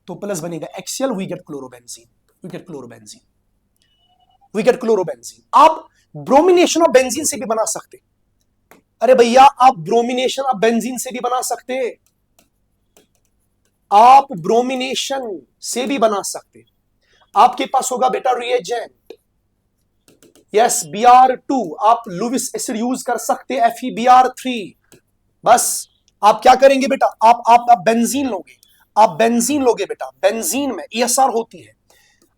तो प्लस बनेगा HCl, we get chlorobenzene, we get chlorobenzene, we get chlorobenzene. आप ब्रोमिनेशन ऑफ बेंजीन से भी बना सकते, अरे भैया आप ब्रोमिनेशन ऑफ बेंजीन से भी बना सकते, आप ब्रोमिनेशन से भी बना सकते। आपके पास होगा बेटा रिएजेंट, यस Br2, आप लुविस एसिड यूज कर सकते FeBr3। बस आप क्या करेंगे बेटा, आप बेंजीन लोगे, आप बेंजीन लोगे बेटा, बेंजीन में ESR होती है,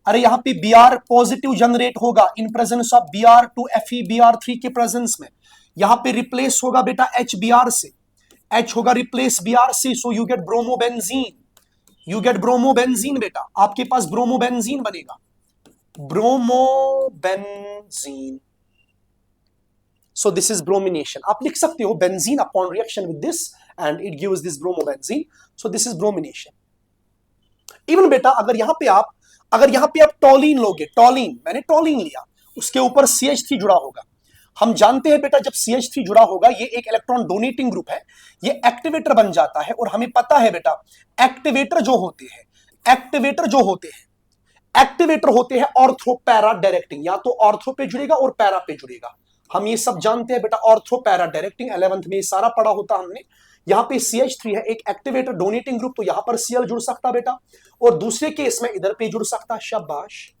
अरे यहां पे Br पॉजिटिव जनरेट होगा इन प्रेजेंस ऑफ Br2 FeBr3 के प्रेजेंस में, यहां पे रिप्लेस होगा बेटा HBr से, H होगा रिप्लेस Br से, so you get bromobenzene, you get bromobenzene बेटा, आपके पास ब्रोमोबेंजीन बनेगा, bromobenzene. So this is bromination, आप लिख सकते हो benzene upon reaction with this and it gives this bromobenzene, so this is bromination. Even बेटा अगर यहां पे आप टॉलिन लोगे, टॉलिन, मैंने टॉलिन लिया, उसके ऊपर CH3 जुड़ा होगा, हम जानते हैं बेटा जब CH3 जुड़ा होगा ये एक इलेक्ट्रॉन डोनेटिंग ग्रुप है, ये एक्टिवेटर बन जाता है, और हमें पता है बेटा एक्टिवेटर जो होते हैं, एक्टिवेटर होते हैं ऑर्थो पैरा डायरेक्टिंग, या तो ऑर्थो पे जुड़ेगा और पैरा पे जुड़ेगा, हम ये सब जानते हैं बेटा, ऑर्थो पैरा डायरेक्टिंग 11th में सारा पढ़ा होता हमने। यहां पे CH3 है एक एक्टिवेटर डोनेटिंग ग्रुप, तो यहां पर Cl जुड़ सकता बेटा, और दूसरे केस में इधर पे जुड़ सकता, शाबाश,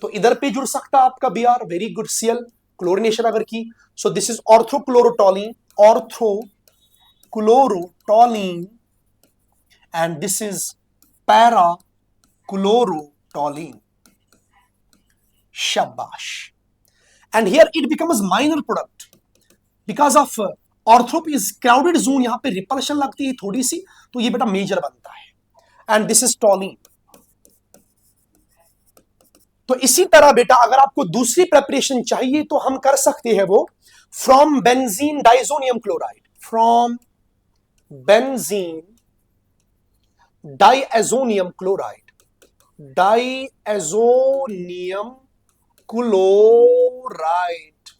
तो इधर पे जुड़ सकता आपका Br, very good, Cl chlorination अगर की, so this is orthochlorotoluene, orthochlorotoluene, and this is para chlorotoluene, शाबाश। And here it becomes minor product because of ortho is crowded zone, यहां पे रिपल्शन लगती है थोड़ी सी, तो ये बेटा मेजर बनता है, एंड दिस इज टोलिन। तो इसी तरह बेटा अगर आपको दूसरी प्रेपरेशन चाहिए तो हम कर सकते हैं वो from benzene diazonium chloride, from benzene diazonium chloride, diazonium chloride,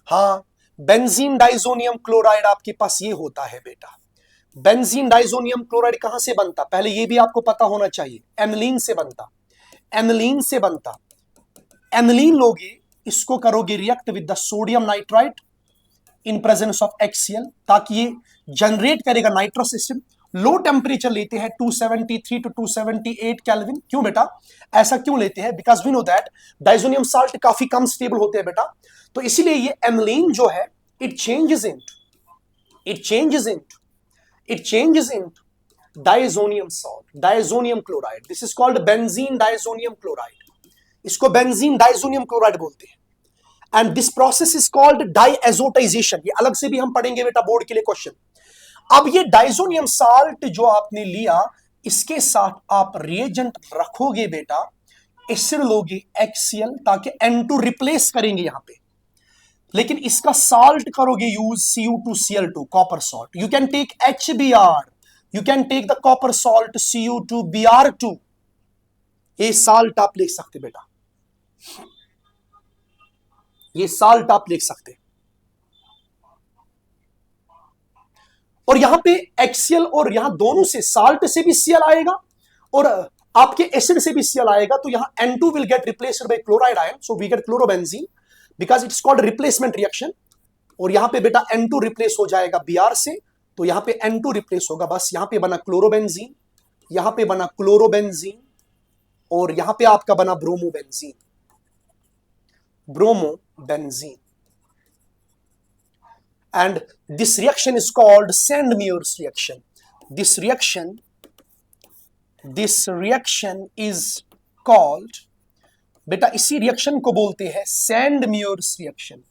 हाँ बेंजीन डाइजोनियम क्लोराइड आपके पास ये होता है बेटा। बेंजीन डाइजोनियम क्लोराइड कहां से बनता, पहले ये भी आपको पता होना चाहिए, एनिलीन से बनता, एनिलीन से बनता, एनिलीन लोगे, इसको करोगे react with the sodium nitrite in presence of HCl, ताकि ये जनरेट करेगा नाइट्रस एसिड। लो टेम्परेचर लेते हैं 273 टू 278 केल्विन, क्यों बेटा ऐसा क्यों लेते हैं, because we know that diazonium salt काफी कम स्टेबल होते हैं बेटा, तो इसीलिए ये एनिलीन जो है it changes into diazonium salt, diazonium chloride, this is called benzene diazonium chloride, इसको बेंजीन डाइजोनियम क्लोराइड बोलते हैं, and this process is called diazotisation, ये अलग से भी हम पढ़ेंगे बेटा बोर्ड के लिए क्वेश्चन। अब ये डाइजोनियम साल्ट जो आपने लिया, इसके साथ आप रिएजेंट रखोगे बेटा, एसिड लोगे HCl, ताकि N2 रिप्लेस करेंगे यहां पे, लेकिन इसका साल्ट करोगे use Cu2Cl2, copper salt, you can take HBr, you can take the copper salt Cu2Br2, ये साल्ट आप लिख सकते बेटा, ये साल्ट आप लिख सकते। और यहां पे HCl और यहां दोनों से, साल्ट से भी Cl आएगा और आपके एसिड से भी Cl आएगा, तो यहां N2 will get replaced by chloride ion, so we get chlorobenzene because it's called replacement reaction. और यहां पे बेटा N2 रिप्लेस हो जाएगा Br से, तो यहां पे N2 रिप्लेस होगा, बस यहां पे बना क्लोरोबेंजीन, यहां पे बना क्लोरोबेंजीन, और यहां पे आपका बना bromobenzene, bromobenzene. And this reaction is called Sand-Mears reaction. This reaction is called, बेटा इसी रिएक्शन को बोलते हैं Sand-Mears reaction.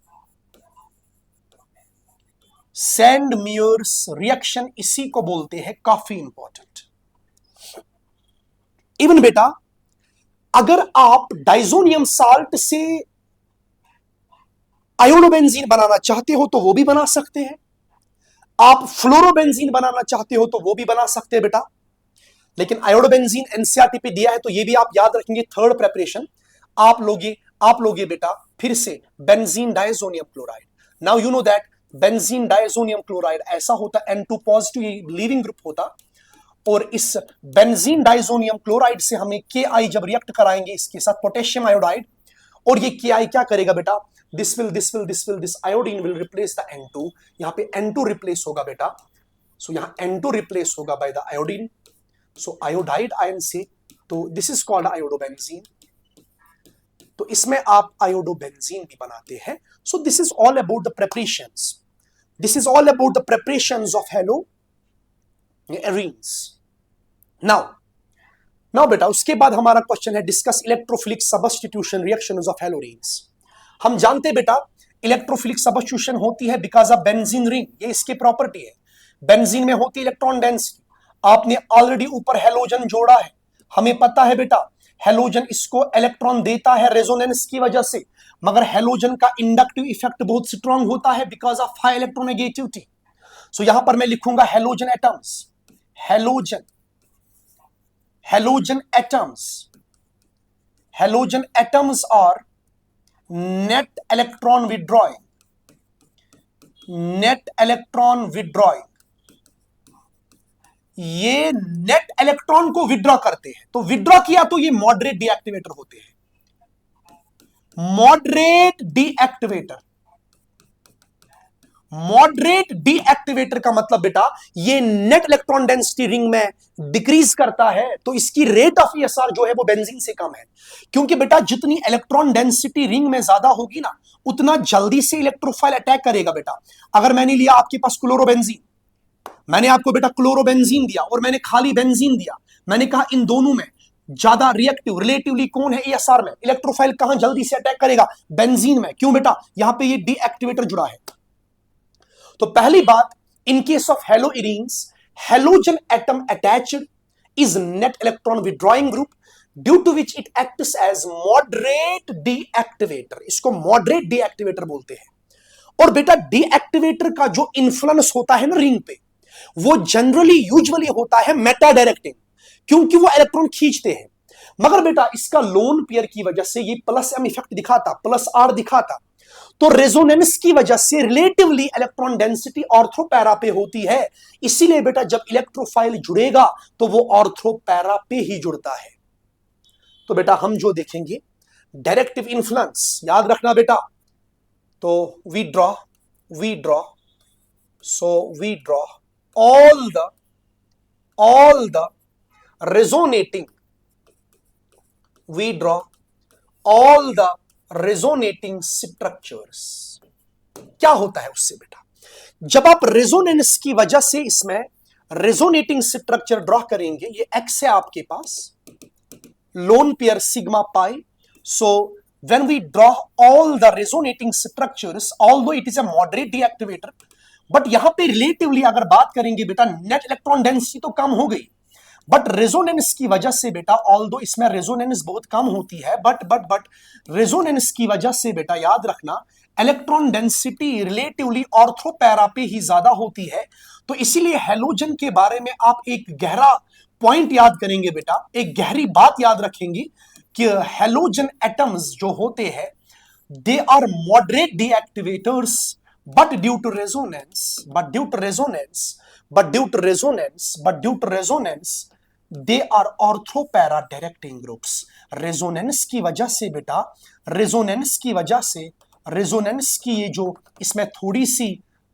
Sand-Mears reaction इसी को बोलते हैं, काफी इंपॉर्टेंट। इवन बेटा अगर आप डाइजोनियम साल्ट से आयोडोबेंजीन बनाना चाहते हो तो वो भी बना सकते हैं, आप फ्लोरोबेंजीन बनाना चाहते हो तो वो भी बना सकते हैं बेटा। लेकिन आयोडोबेंजीन एनसीईआरटी पे दिया है, तो ये भी आप याद रखेंगे। थर्ड प्रेपरेशन आप लोगे बेटा फिर से benzene diazonium chloride. Now you know that benzene diazonium chloride ऐसा होता, N2 पॉजिटिव लीविंग ग्रुप होता, और इस बेंजीन डायजोनियम क्लोराइड से हमें Ki जब रिएक्ट कराएंगे इसके साथ पोटेशियम आयोडाइड, और ये Ki क्या करेगा बेटा, this iodine will replace the N2, यहां पे N2 रिप्लेस होगा बेटा, सो यहां N2 रिप्लेस होगा by the iodine, so iodide ion से, तो दिस इज कॉल्ड आयोडोबेंजीन। तो इसमें आप आयोडोबेंजीन भी बनाते हैं। So this is all about the preparations, this is all about the preparations of halogens. Now बेटा उसके बाद हमारा क्वेश्चन है discuss electrophilic substitution reactions of halogens. हम जानते बेटा इलेक्ट्रोफिलिक सब्स्टिट्यूशन होती है बिकॉज ऑफ बेंजीन रिंग, ये इसकी प्रॉपर्टी है। बेंजीन में होती है इलेक्ट्रॉन डेंसिटी, आपने ऑलरेडी ऊपर हैलोजन जोड़ा है, हमें पता है बेटा हैलोजन इसको इलेक्ट्रॉन देता है रेजोनेंस की वजह से, मगर हैलोजन का इंडक्टिव इफेक्ट बहुत स्ट्रांग होता है because of high electronegativity. So यहां पर मैं लिखूंगा halogen atoms, halogen atoms are net electron withdrawing, ये नेट इलेक्ट्रॉन को विड्रॉ करते हैं, तो विड्रॉ किया तो ये मॉडरेट डीएक्टिवेटर होते हैं। मॉडरेट डीएक्टिवेटर का मतलब बेटा ये नेट इलेक्ट्रॉन डेंसिटी रिंग में डिक्रीज करता है, तो इसकी रेट ऑफ ESR जो है वो बेंजीन से कम है, क्योंकि बेटा जितनी इलेक्ट्रॉन डेंसिटी रिंग में ज्यादा होगी ना उतना जल्दी से इलेक्ट्रोफाइल अटैक करेगा बेटा। अगर मैंने लिया आपके पास क्लोरोबेंजीन, मैंने आपको बेटा क्लोरोबेंजीन दिया और मैंने खाली बेंजीन दिया, मैंने कहा इन दोनों में ज्यादा रिएक्टिव रिलेटिवली कौन है ESR में, इलेक्ट्रोफाइल कहां जल्दी से अटैक करेगा, बेंजीन में। क्यों बेटा, यहां पे ये डीएक्टिवेटर जुड़ा है। तो पहली बात, in case of haloarenes halogen atom attached is net electron withdrawing group due to which it acts as moderate deactivator, इसको मॉडरेट डीएक्टिवेटर बोलते हैं। और बेटा डीएक्टिवेटर का जो इन्फ्लुएंस होता है ना रिंग पे, वो जनरली यूजुअली होता है मेटा डायरेक्टिंग, क्योंकि वो इलेक्ट्रॉन खींचते हैं। मगर बेटा इसका लोन पेयर की वजह से ये प्लस एम इफेक्ट दिखाता, प्लस आर दिखाता, तो रेजोनेंस की वजह से relatively electron density ortho para पे होती है। इसीलिए बेटा जब इलेक्ट्रोफाइल जुड़ेगा तो वो ऑर्थो पैरा पे ही जुड़ता है। तो बेटा हम जो देखेंगे डायरेक्टिव इन्फ्लुएंस, याद रखना बेटा, तो we draw all the resonating, we draw all the resonating structures। क्या होता है उससे बेटा, जब आप रेजोनेंस की वजह से इसमें रेजोनेटिंग स्ट्रक्चर ड्रॉ करेंगे, ये एक्स है आपके पास, lone pair sigma pi. So when we draw all the resonating structures, although it is a moderate deactivator, but यहां पे रिलेटिवली अगर बात करेंगे बेटा नेट इलेक्ट्रॉन डेंसिटी तो कम हो गई, बट रेजोनेंस की वजह से बेटा ऑल्दो इसमें रेजोनेंस बहुत कम होती है, बट रेजोनेंस की वजह से बेटा याद रखना electron density relatively ortho para पे ही ज्यादा होती है। तो इसीलिए हैलोजन के बारे में आप एक गहरा पॉइंट याद करेंगे बेटा, एक गहरी बात याद रखेंगे कि हेलोजन एटम्स जो होते हैं they are moderate deactivators, but due to resonance but due to resonance but due to resonance but due to resonance they are ortho para directing groups। Resonance की वजह से बेटा, रेजोनेंस की वजह से, रेजोनेंस की ये जो इसमें थोड़ी सी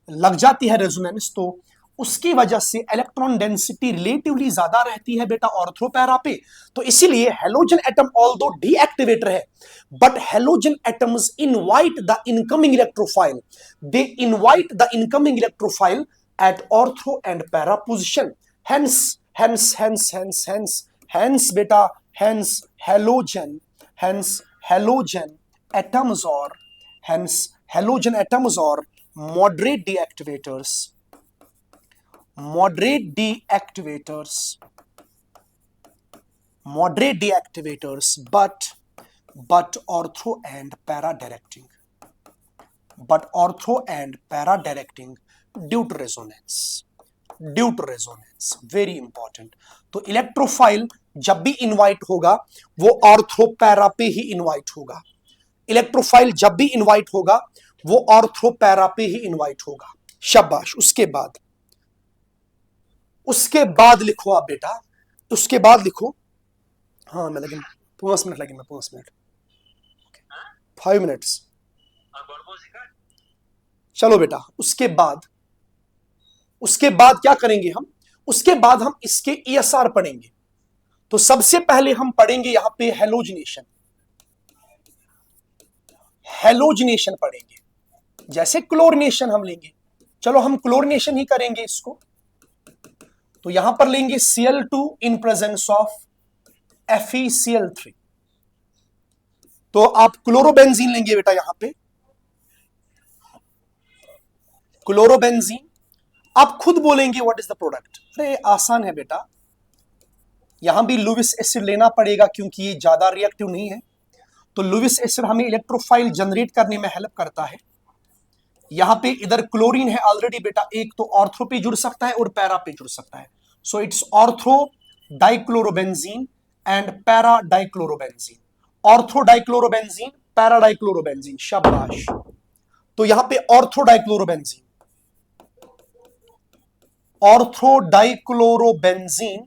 लग जाती है रेजोनेंस, तो उसकी वजह से इलेक्ट्रॉन डेंसिटी रिलेटिवली ज्यादा रहती है बेटा ऑर्थो पैरा पे। तो इसीलिए हेलोजन एटम ऑल्दो डीएक्टिवेटर है, but halogen atoms invite the incoming electrophile, they invite the incoming electrophile at ortho and para position. Hence hence hence hence hence hence बेटा, hence halogen, hence halogen atoms और hence halogen atoms और moderate deactivators, moderate deactivators, moderate deactivators, but ortho and para directing, but ortho and para directing due to resonance, due to resonance, very important। तो electrophile जब भी invite होगा वो ortho para पे ही invite होगा, electrophile जब भी इनवाइट होगा वो ऑर्थो पैरा पे ही इनवाइट होगा। शाबाश। उसके बाद लिखो आप बेटा, उसके बाद लिखो, हाँ मैं लेकिन 5 मिनट लगेंगे, 5 मिनट, 5 मिनट्स। चलो बेटा, उसके बाद क्या करेंगे हम, उसके बाद हम इसके ESR पढ़ेंगे। तो सबसे पहले हम पढ़ेंगे यहां पे हेलोजिनेशन, हेलोजिनेशन पढ़ेंगे, जैसे क्लोरिनेशन हम लेंगे। चलो हम क्लोरिनेशन ही करेंगे इसको। तो यहां पर लेंगे Cl2 in presence of FeCl3। तो आप क्लोरोबेंजीन लेंगे बेटा, यहां पे क्लोरोबेंजीन। आप खुद बोलेंगे व्हाट इज द प्रोडक्ट। अरे आसान है बेटा, यहां भी लुइस एसिड लेना पड़ेगा क्योंकि ये ज्यादा रिएक्टिव नहीं है। तो लुइस एसिड हमें इलेक्ट्रोफाइल जनरेट करने में हेल्प करता है। यहां पे इधर क्लोरीन है ऑलरेडी बेटा, एक तो ऑर्थो पे जुड़ सकता है और पैरा पे जुड़ सकता है। So it's ortho dichlorobenzene and para dichlorobenzene, ortho dichlorobenzene, para dichlorobenzene. शाबाश। तो यहां पे ortho dichlorobenzene, ortho dichlorobenzene,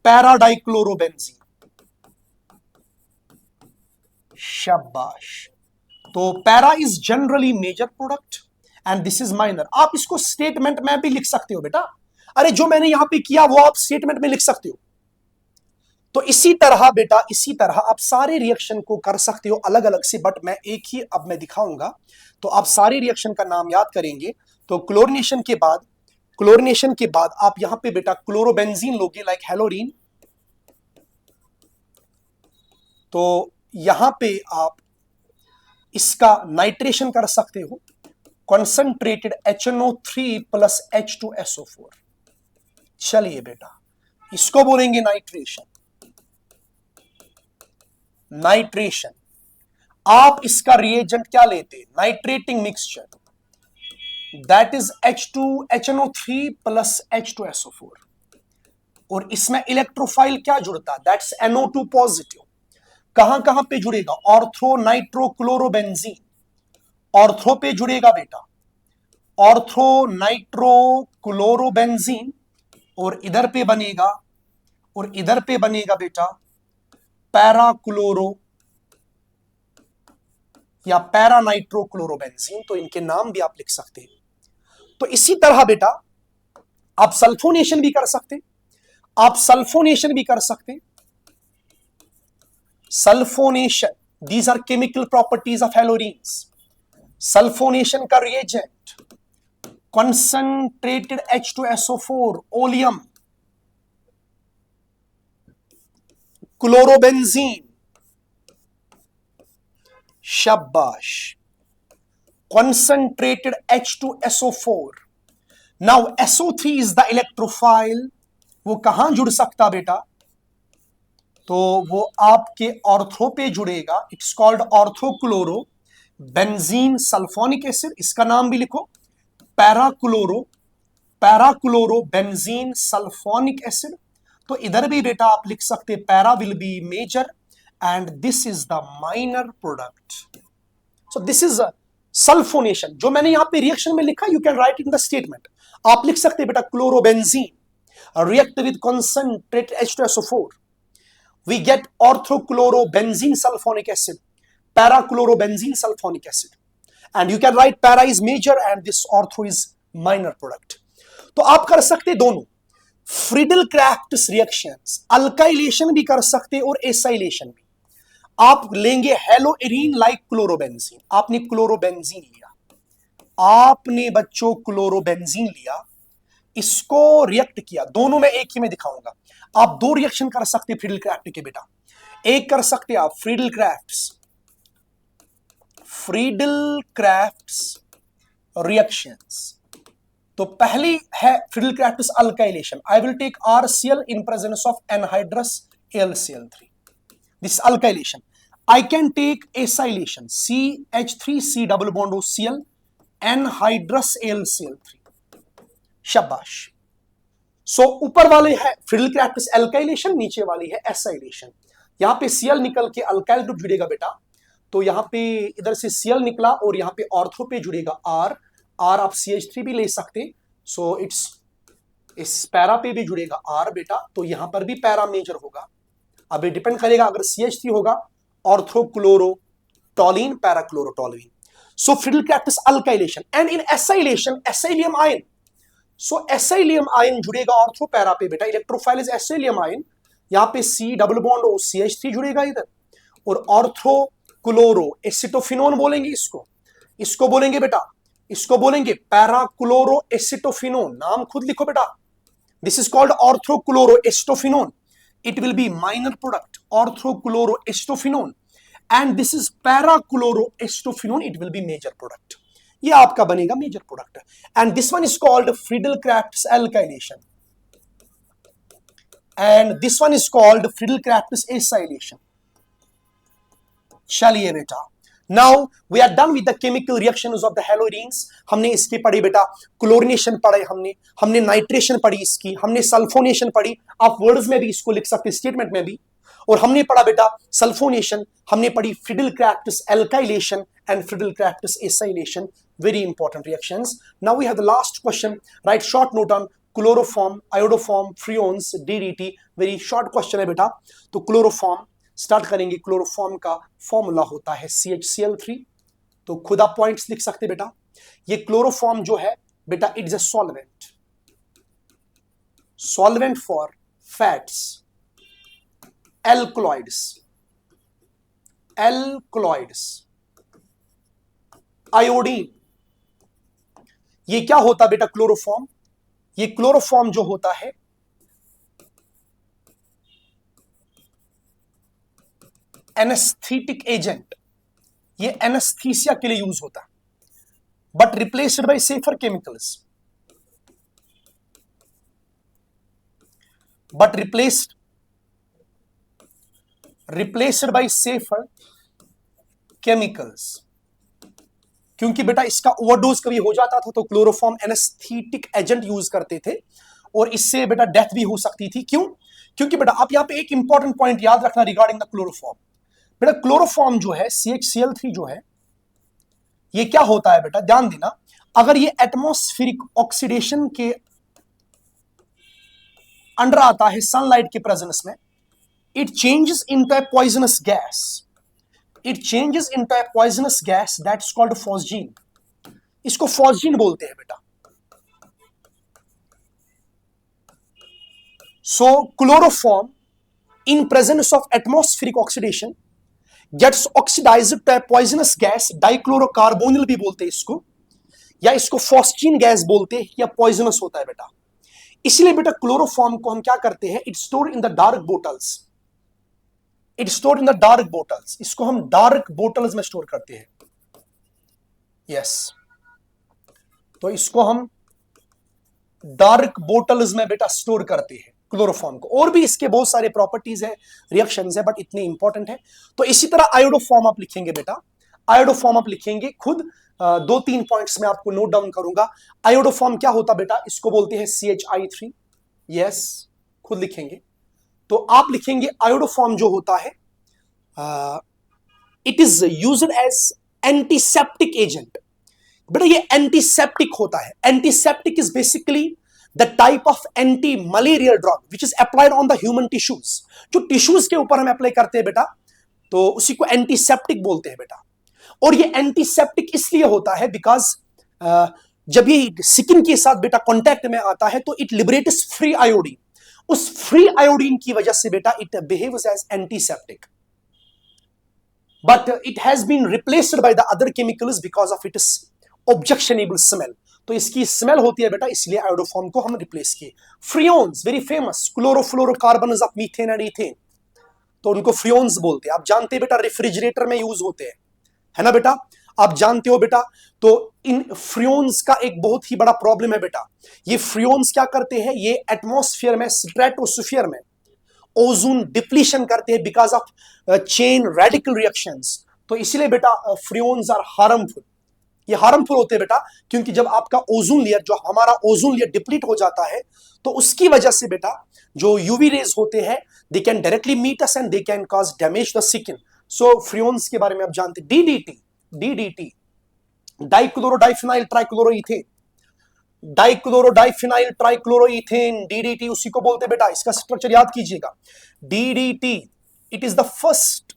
para dichlorobenzene. शाबाश। तो para is generally major product and this is minor. आप इसको स्टेटमेंट में भी लिख सकते हो बेटा, अरे जो मैंने यहां पे किया वो आप स्टेटमेंट में लिख सकते हो। तो इसी तरह बेटा, इसी तरह आप सारे रिएक्शन को कर सकते हो अलग अलग से, बट मैं एक ही अब मैं दिखाऊंगा। तो आप सारे रिएक्शन का नाम याद करेंगे। तो क्लोरिनेशन के बाद, क्लोरिनेशन के बाद आप यहां पे बेटा क्लोरोबेंजीन लोगे लाइक हेलोरीन। तो यहां पे आप इसका नाइट्रेशन कर सकते हो, कॉन्सेंट्रेटेड HNO3 प्लस H2SO4। चलिए बेटा, इसको बोलेंगे नाइट्रेशन, नाइट्रेशन। आप इसका रिएजेंट क्या लेते हैं, nitrating mixture, that is HNO3 plus H2SO4। और इसमें इलेक्ट्रोफाइल क्या जुड़ता है, दैट्स NO2 पॉजिटिव। कहां कहां पे जुड़ेगा, ऑर्थो नाइट्रो क्लोरोबेंजीन, ऑर्थो पे जुड़ेगा बेटा, ऑर्थो नाइट्रो क्लोरोबेंजीन। और इधर पे बनेगा, और इधर पे बनेगा बेटा पैरा क्लोरो या पैरा नाइट्रो क्लोरोबेंजीन। तो इनके नाम भी आप लिख सकते हैं। तो इसी तरह बेटा आप सल्फोनेशन भी कर सकते, आप सल्फोनेशन भी कर सकते। Sulphonation, these are chemical properties of haloarenes. Sulphonation का reagent concentrated H2SO4 oleum, chlorobenzene. शाबाश। concentrated H2SO4। now SO3 is the electrophile। वो कहां जुड़ सकता बेटा, तो वो आपके ऑर्थो पे जुड़ेगा, it's called orthochloro benzene sulphonic acid. इसका नाम भी लिखो, parachloro, parachloro benzene sulphonic acid. तो इधर भी बेटा आप लिख सकते para will be major and this is the minor product. So this is sulphonation. जो मैंने यहां पे रिएक्शन में लिखा, you can write in the statement. आप लिख सकते बेटा chlorobenzene react with concentrated H2SO4, we get orthochlorobenzene sulfonic acid, parachlorobenzene sulfonic acid, and you can write para is major and this ortho is minor product. तो आप कर सकते दोनों Friedel crafts reactions, alkylation भी कर सकते और एसाइलेशन भी. आप लेंगे हेलोएरीन लाइक क्लोरोबेंजीन. आपने क्लोरोबेंजीन लिया, आपने बच्चों क्लोरोबेंजीन लिया, इसको रिएक्ट किया. दोनों में एक ही में दिखाऊंगा. आप दो रिएक्शन कर सकते फ्रीडल क्राफ्ट के बेटा. एक कर सकते आप फ्रीडल क्राफ्ट्स रिएक्शंस. तो पहली है Friedel Crafts alkylation. I will take RCl in presence of anhydrous AlCl3. This alkylation. I can take acylation CH3C double bond OCl anhydrous AlCl3. शाबाश. सो ऊपर वाले है फ्रीडल क्राफ्ट्स एल्काइलेशन, नीचे वाली है एसाइलेशन. यहां पे Cl निकल के अल्काइल ग्रुप जुड़ेगा बेटा. तो यहां पे इधर से Cl निकला और यहां पे ऑर्थो पे जुड़ेगा R. आप CH3 भी ले सकते. सो इस पैरा पे भी जुड़ेगा R बेटा. तो यहां पर भी पैरा मेजर होगा. अब ये डिपेंड करेगा, अगर CH3 होगा orthochlorotoluene, parachlorotoluene. So Friedel Crafts alkylation. And in acylation acylium ion. So acylium ion जुड़ेगा ऑर्थो पैरा पे बेटा. Electrophile is acylium ion. यहां पे C double bond O CH3 जुड़ेगा इधर. और ऑर्थो क्लोरो एसिटोफिनोन बोलेंगे इसको बोलेंगे बेटा, इसको बोलेंगे पैराक्लोरो एसिटोफिनोन. नाम खुद लिखो बेटा. This is called ortho chloro acetophenone. It will be minor product ortho chloro acetophenone. And this is parachloro acetophenone. It will be major product. ये आपका बनेगा major product. And this one is called Friedel Crafts alkylation and this one is called Friedel Crafts acylation. चलिए बेटा, now we are done with the chemical reactions of the haloarenes. हमने इसकी पढ़ी बेटा, chlorination पढ़े हमने नाइट्रेशन पढ़ी इसकी, हमने सल्फोनेशन पढ़ी. आप वर्ड्स में भी इसको लिख सकते, स्टेटमेंट में भी. और हमने पढ़ा बेटा सल्फोनेशन, हमने पढ़ी Friedel Crafts alkylation and friedel crafts acylation. Very important reactions. Now we have the last question. Write short note on chloroform, iodoform, freons, DDT. Very short question है बेटा. तो क्लोरोफॉर्म स्टार्ट करेंगे. क्लोरोफॉर्म का formula होता है CHCl3. तो खुद आप पॉइंट्स लिख सकते बेटा. ये क्लोरोफॉर्म जो है बेटा, it's a solvent for fats, alkaloids, iodine. ये क्या होता बेटा क्लोरोफॉर्म? ये क्लोरोफॉर्म जो होता है एनेस्थेटिक एजेंट. ये एनेस्थीसिया के लिए यूज होता है, but replaced by safer chemicals. Replaced by safer chemicals. क्योंकि बेटा इसका ओवरडोज कभी हो जाता था तो क्लोरोफॉर्म एनेस्थेटिक एजेंट यूज करते थे और इससे बेटा डेथ भी हो सकती थी. क्यों? क्योंकि बेटा आप यहां पे एक इंपॉर्टेंट पॉइंट याद रखना रिगार्डिंग द क्लोरोफॉर्म. बेटा क्लोरोफॉर्म जो है CHCl3 जो है, ये क्या होता है बेटा, ध्यान देना. अगर ये एटमॉस्फेरिक ऑक्सीडेशन के अंडर आता है सनलाइट के प्रेजेंस में, it changes into a poisonous gas. It changes into a poisonous gas that's called phosgene. इसको phosgene बोलते हैं बेटा. So chloroform in presence of atmospheric oxidation gets oxidized to a poisonous gas, dichlorocarbonyl भी बोलते हैं इसको, या इसको phosgene गैस बोलते हैं, या poisonous होता है बेटा. इसलिए बेटा क्लोरोफॉर्म को हम क्या करते हैं, it's stored in the dark bottles. इसको हम डार्क बोटल्स में स्टोर करते हैं. यस, तो इसको हम डार्क बोटल्स में बेटा स्टोर करते हैं क्लोरोफॉर्म को. और भी इसके बहुत सारे प्रॉपर्टीज है, रिएक्शंस है, बट इतने इंपॉर्टेंट है. तो इसी तरह आयोडोफॉर्म आप लिखेंगे बेटा. आयोडोफॉर्म आप लिखेंगे खुद. 2-3 पॉइंट्स में आपको नोट डाउन करूंगा. आयोडोफॉर्म क्या होता बेटा, इसको बोलते हैं CHI3. यस, खुद लिखेंगे. तो आप लिखेंगे आयोडोफॉर्म जो होता है it is used as antiseptic agent. बेटा ये एंटीसेप्टिक होता है। Antiseptic is basically the type of anti malarial drug which is applied on the human tissues. जो टिश्यूज के ऊपर हम अप्लाई करते हैं बेटा, तो उसी को एंटीसेप्टिक बोलते हैं बेटा। और ये एंटीसेप्टिक इसलिए होता है बिकॉज जब ये स्किन के साथ बेटा कांटेक्ट में आता है तो इट लिबरेट्स फ्री आयोडीन। उस फ्री आयोडीन की वजह से बेटा it behaves as antiseptic, but it has been replaced by the other chemicals because of its objectionable smell। तो इसकी स्मेल होती है बेटा, इसलिए आयोडोफॉर्म को हम रिप्लेस किए। Freons very famous, chlorofluorocarbons of methane and ethane, तो उनको फ्रियोन्स बोलते हैं। आप जानते हैं बेटा रेफ्रिजरेटर में यूज होते हैं, है ना बेटा, आप जानते हो बेटा। तो इन फ्रियोन्स का एक बहुत ही बड़ा प्रॉब्लम है बेटा। ये फ्रियोन्स क्या करते हैं, ये एटमॉस्फेयर में, स्ट्रेटोस्फीयर में ओजोन डिप्लीशन करते हैं because of chain radical reactions. तो इसलिए बेटा फ्रियोन्स आर हार्मफुल। ये हार्मफुल होते हैं बेटा क्योंकि जब आपका ओजोन लेयर, जो हमारा ओजोन लेयर डिप्लीट हो जाता है, तो उसकी वजह से बेटा जो यूवी रेज होते हैं they can directly meet us and they can cause damage the skin. So freons के बारे में आप जानते हैं। डीडीटी डाइक्लोरोडाइफिनाइल ट्राइक्लोरोइथेन, डाइक्लोरोडाइफिनाइल ट्राइक्लोरोइथेन डीडीटी उसी को बोलते हैं बेटा। इसका स्ट्रक्चर याद कीजिएगा। DDT it is the first,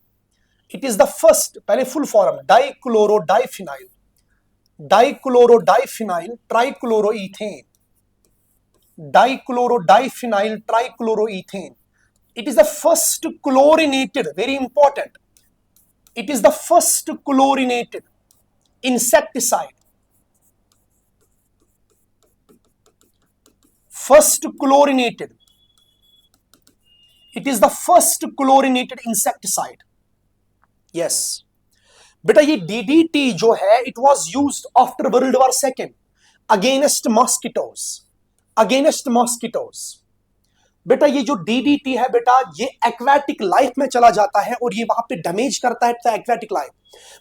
पहले full form dichlorodiphenyl trichloroethane, dichlorodiphenyl trichloroethane. It is the first chlorinated, very important, it is the first chlorinated insecticide, it is the first chlorinated insecticide। yes बेटा ये DDT जो है it was used after World War II against mosquitoes। बेटा ये जो DDT है बेटा, ये एक्वेटिक लाइफ में चला जाता है और ये वहां पे डैमेज करता है aquatic life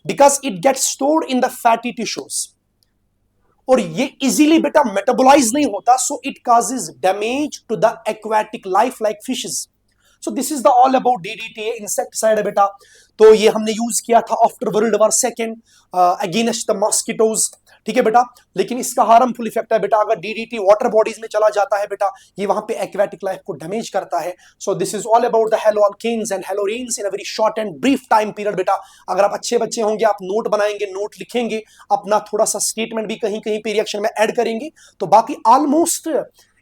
because it gets stored in the fatty tissues और ये इजीली बेटा मेटाबोलाइज नहीं होता, so it causes damage to the aquatic life like fishes. So this is the all about DDT, insecticide है बेटा। तो ये हमने यूज किया था after world war second against the mosquitoes, ठीक है बेटा। लेकिन इसका हार्मफुल इफेक्ट है बेटा, अगर डीडीटी वाटर बॉडीज में चला जाता है बेटा, ये वहां पे एक्वेटिक लाइफ को डैमेज करता है। So this is all about the haloalkanes and haloarenes in a very short and brief time period बेटा। अगर आप अच्छे बच्चे होंगे, आप नोट बनाएंगे, नोट लिखेंगे, अपना थोड़ा सा स्टेटमेंट भी कहीं कहीं पे रिएक्शन में ऐड करेंगे, तो बाकी almost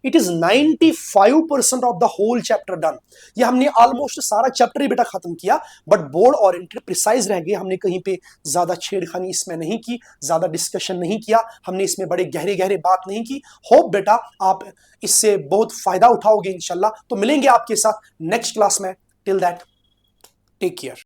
it is 95% of the whole chapter done. ये हमने ऑलमोस्ट सारा चैप्टर ही बेटा खत्म किया, बट बोर्ड ओरिएंटेड प्रिसाइज रह गए। हमने कहीं पे ज्यादा छेड़खानी इसमें नहीं की, ज्यादा डिस्कशन नहीं किया, हमने इसमें बड़े गहरे गहरे बात नहीं की। होप बेटा आप इससे बहुत फायदा उठाओगे इंशाल्लाह। तो मिलेंगे आपके साथ नेक्स्ट क्लास में। Till that take care.